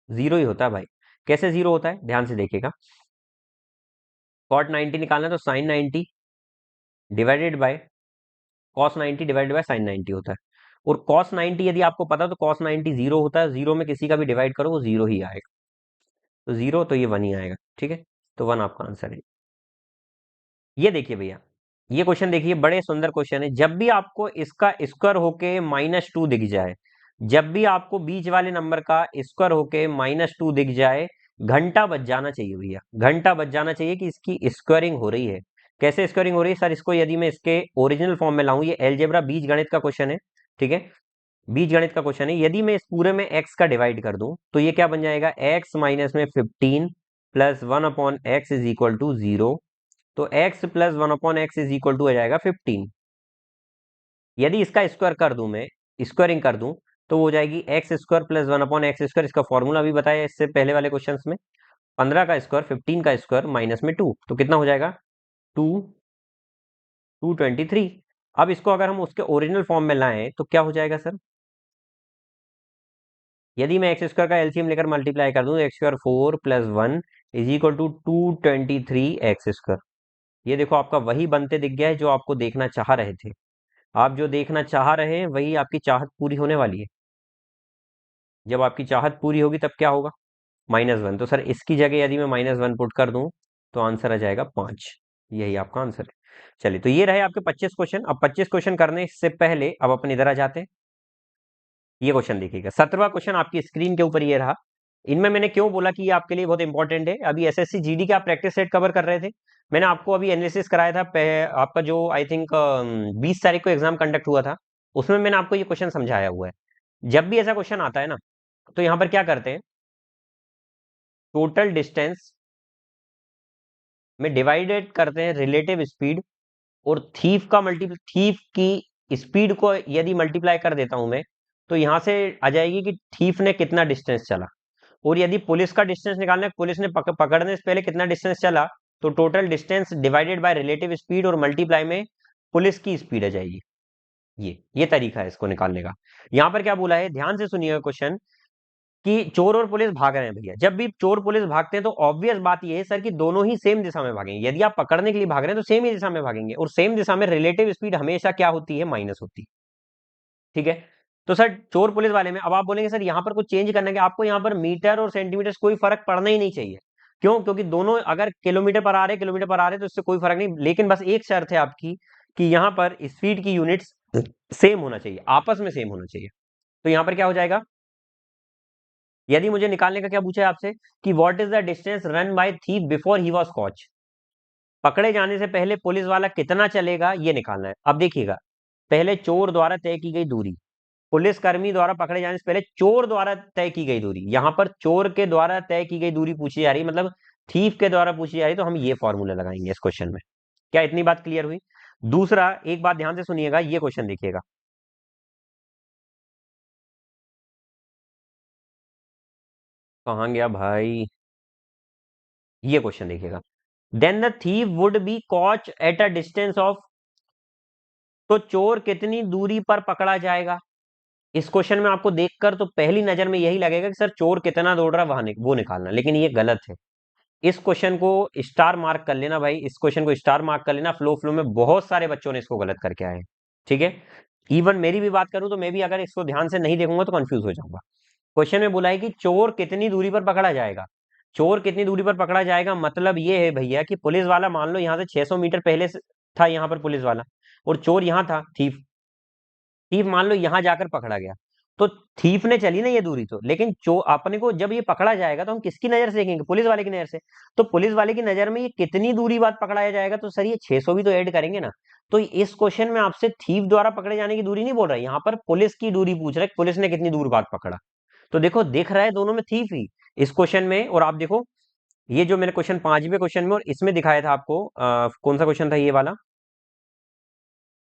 जीरो ही होता है भाई। कैसे जीरो होता है? ध्यान से देखिएगा। कॉट 90 निकालना है तो sine 90 divided by cos 90 divided by sine 90 होता है। और कॉस 90 यदि आपको पता हो तो कॉस 90 जीरो होता है, जीरो में किसी का भी डिवाइड करो वो जीरो ही आएगा। तो जीरो, तो ये 1 ही आएगा, ठीक है। तो 1 आपका आंसर है। ये देखिए भैया, ये क्वेश्चन देखिए, बड़े सुंदर क्वेश्चन है। जब भी आपको इसका स्क्वायर होके -2 दिख जाए, जब भी आपको बीच वाले नंबर का स्क्वायर होके -2 दिख जाए, घंटा बज जाना चाहिए भैया, घंटा बज जाना चाहिए कि इसकी स्क्वायरिंग हो रही है। कैसे स्क्वायरिंग हो रही है सर? इसको यदि मैं इसके ओरिजिनल फॉर्म में लाऊं, ये एलजेब्रा बीज गणित का क्वेश्चन है, ठीक है। बीजगणित का क्वेश्चन है। यदि मैं इस पूरे में x का डिवाइड कर दूं तो ये क्या बन जाएगा, x माइनस में 15 plus 1/x is equal to 0। तो x plus 1/x is equal to आ जाएगा 15। यदि इसका स्क्वायर कर दूं मैं, स्क्वायरिंग कर दूं, तो वो हो जाएगी x square plus 1/x square. इसका फॉर्मूला भी बताया इससे पहले वाले क्वेश्चन में। 15 का स्क्वायर 15 का स्क्वायर माइनस में 2, तो कितना हो जाएगा, 223। अब इसको अगर हम उसके ओरिजिनल फॉर्म में लाएं तो क्या हो जाएगा सर, यदि मैं एक्स स्क्वायर का एलसीएम लेकर मल्टीप्लाई कर दूं, X square 4 plus 1 is equal to 223 X square. ये देखो आपका वही बनते दिख गया है जो आपको देखना चाह रहे थे। आप जो देखना चाह रहे हैं वही आपकी चाहत पूरी होने वाली है। जब आपकी चाहत पूरी होगी तब क्या होगा, -1। तो सर इसकी जगह यदि मैं -1 पुट कर दूं तो आंसर आ जाएगा 5। यही आपका आंसर है। चलिए, तो ये रहे आपके 25 क्वेश्चन। अब 25 क्वेश्चन करने से पहले अब अपन इधर आ जाते हैं। ये क्वेश्चन देखिएगा, 17वां क्वेश्चन आपकी स्क्रीन के ऊपर ये रहा। इनमें मैंने क्यों बोला कि ये आपके लिए बहुत इंपॉर्टेंट है, अभी एसएससी जीडी का आप प्रैक्टिस सेट कवर कर रहे थे। मैंने आपको अभी एनालिसिस कराया था आपका जो आई थिंक 20 तारीख को एग्जाम कंडक्ट हुआ था, उसमें मैंने आपको ये क्वेश्चन समझाया हुआ है। जब भी ऐसा क्वेश्चन आता है ना, तो यहाँ पर क्या करते हैं, टोटल डिस्टेंस में डिवाइडेड करते हैं रिलेटिव स्पीड, और थीफ की स्पीड को यदि मल्टीप्लाई कर देता हूं मैं, तो यहां से आ जाएगी कि थीफ ने कितना डिस्टेंस चला। और यदि पुलिस का डिस्टेंस निकालना है, पुलिस ने पकड़ने से पहले कितना डिस्टेंस चला, तो total distance divided by relative speed और मल्टीप्लाई में पुलिस की स्पीड आ जाएगी। ये तरीका है इसको निकालने का। यहां पर क्या बोला है, ध्यान से सुनिएगा क्वेश्चन, कि चोर और पुलिस भाग रहे हैं भैया। जब भी चोर पुलिस भागते हैं तो ऑब्वियस बात ये है सर कि दोनों ही सेम दिशा में भागेंगे। यदि आप पकड़ने के लिए भाग रहे हैं तो सेम ही दिशा में भागेंगे, और सेम दिशा में रिलेटिव स्पीड हमेशा क्या होती है, माइनस होती है। ठीक है, तो सर चोर पुलिस वाले में अब आप बोलेंगे सर यहाँ पर कुछ चेंज करना है, आपको यहाँ पर मीटर और सेंटीमीटर कोई फर्क पड़ना ही नहीं चाहिए। क्यों, क्योंकि दोनों अगर किलोमीटर पर आ रहे तो इससे कोई फर्क नहीं, लेकिन बस एक शर्त है आपकी कि यहाँ पर स्पीड की यूनिट्स सेम होना चाहिए, आपस में सेम होना चाहिए। तो यहाँ पर क्या हो जाएगा, यदि मुझे निकालने का क्या पूछा है आपसे, कि what is the distance run by thief before he was caught. पकड़े जाने से पहले पुलिस वाला कितना चलेगा ये निकालना है। अब देखिएगा, पहले चोर द्वारा तय की गई दूरी, पुलिसकर्मी द्वारा पकड़े जाने से पहले चोर द्वारा तय की गई दूरी, यहां पर चोर के द्वारा तय की गई दूरी पूछी जा रही, मतलब थीफ के द्वारा पूछी जा रही, तो हम ये फॉर्मूला लगाएंगे इस क्वेश्चन में। क्या इतनी बात क्लियर हुई। दूसरा एक बात ध्यान से सुनिएगा, ये क्वेश्चन देखिएगा, कहां गया भाई, ये क्वेश्चन देखिएगा, then the thief would be caught at a distance of, तो चोर कितनी दूरी पर पकड़ा जाएगा। इस क्वेश्चन में आपको देखकर तो पहली नजर में यही लगेगा कि सर चोर कितना दौड़ रहा है वो निकालना, लेकिन ये गलत है। इस क्वेश्चन को स्टार मार्क कर लेना भाई, इस क्वेश्चन को स्टार मार्क कर लेना। फ्लो फ्लो में बहुत सारे बच्चों ने इसको गलत करके आए हैं। ठीक है, इवन मेरी भी बात करूं तो मैं भी अगर इसको ध्यान से नहीं देखूंगा तो कंफ्यूज हो जाऊंगा। क्वेश्चन में बोला है कि चोर कितनी दूरी पर पकड़ा जाएगा। चोर कितनी दूरी पर पकड़ा जाएगा मतलब ये है भैया कि पुलिस वाला मान लो यहाँ से 600 मीटर पहले से था यहाँ पर पुलिस वाला, और चोर यहाँ था, थीफ थीफ मान लो यहां जाकर पकड़ा गया, तो थीफ ने चली ना ये दूरी, तो लेकिन जो अपने को जब ये पकड़ा जाएगा तो हम किसकी नजर से देखेंगे, पुलिस वाले की नजर से। तो पुलिस वाले की नजर में ये कितनी दूरी बाद पकड़ाया जाएगा, तो सर ये 600 भी तो ऐड करेंगे ना। तो इस क्वेश्चन में आपसे थीफ द्वारा पकड़े जाने की दूरी नहीं बोल रहा है, यहाँ पर पुलिस की दूरी पूछ रहा है, पुलिस ने कितनी दूर बाद पकड़ा। तो देखो दिख रहा है दोनों में थीफ ही इस क्वेश्चन में। और आप देखो ये जो मैंने क्वेश्चन 5वें क्वेश्चन में और इसमें दिखाया था आपको, कौन सा क्वेश्चन था ये वाला,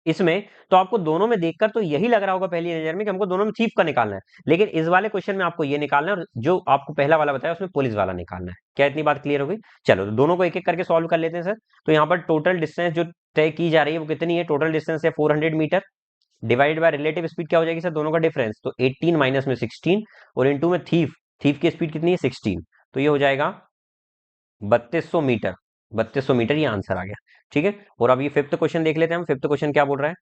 इसमें, तो आपको दोनों में देखकर तो यही लग रहा होगा पहली नजर में कि हमको दोनों में चीफ का निकालना है, लेकिन इस वाले क्वेश्चन में आपको ये निकालना है, और जो आपको पहला वाला बताया उसमें पुलिस वाला निकालना है। क्या इतनी बात क्लियर हो गई। चलो तो दोनों को एक एक करके सॉल्व कर लेते हैं सर। तो यहाँ पर टोटल डिस्टेंस जो तय की जा रही है वो कितनी है, टोटल डिस्टेंस है 400 meter, divide by relative speed क्या हो जाएगी सर, दोनों का डिफरेंस, तो 18 माइनस में 16, और इनटू में थीफ, थीफ की स्पीड कितनी है 16, तो ये हो जाएगा 3200 मीटर। 3200 मीटर ये आंसर आ गया। ठीक है, और अब ये फिफ्थ क्वेश्चन देख लेते हैं हम, फिफ्थ क्वेश्चन क्या बोल रहा है,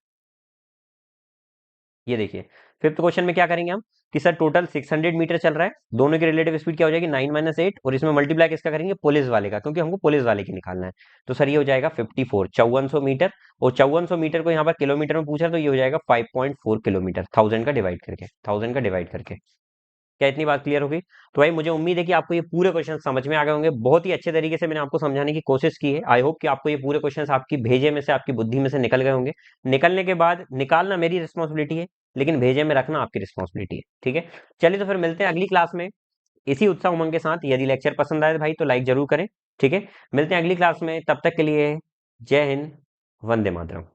ये देखिए। फिफ्थ क्वेश्चन में क्या करेंगे हम, कि सर टोटल 600 मीटर चल रहा है, दोनों की रिलेटिव स्पीड क्या हो जाएगी 9 - 8, और इसमें मल्टीप्लाई किसका करेंगे, पुलिस वाले का, क्योंकि हमको पुलिस वाले की निकालना है। तो सर ये हो जाएगा 54, 5400 मीटर, और 5400 मीटर को यहाँ पर किलोमीटर में पूछा तो ये हो जाएगा 5.4 किलोमीटर, 1000 का डिवाइड करके। क्या इतनी बात क्लियर हो गई। तो भाई मुझे उम्मीद है कि आपको ये पूरे क्वेश्चन समझ में आ गए होंगे। बहुत ही अच्छे तरीके से मैंने आपको समझाने की कोशिश की है। आई होप कि आपको ये पूरे क्वेश्चन आपकी भेजे में से, आपकी बुद्धि में से निकल गए होंगे। निकलने के बाद निकालना मेरी रिस्पॉन्सिबिलिटी है, लेकिन भेजे में रखना आपकी रिस्पॉन्सिबिलिटी है। ठीक है, चलिए तो फिर मिलते हैं अगली क्लास में इसी उत्साह उमंग के साथ। यदि लेक्चर पसंद आए भाई तो लाइक जरूर करें। ठीक है, मिलते हैं अगली क्लास में, तब तक के लिए जय हिंद, वंदे मातरम।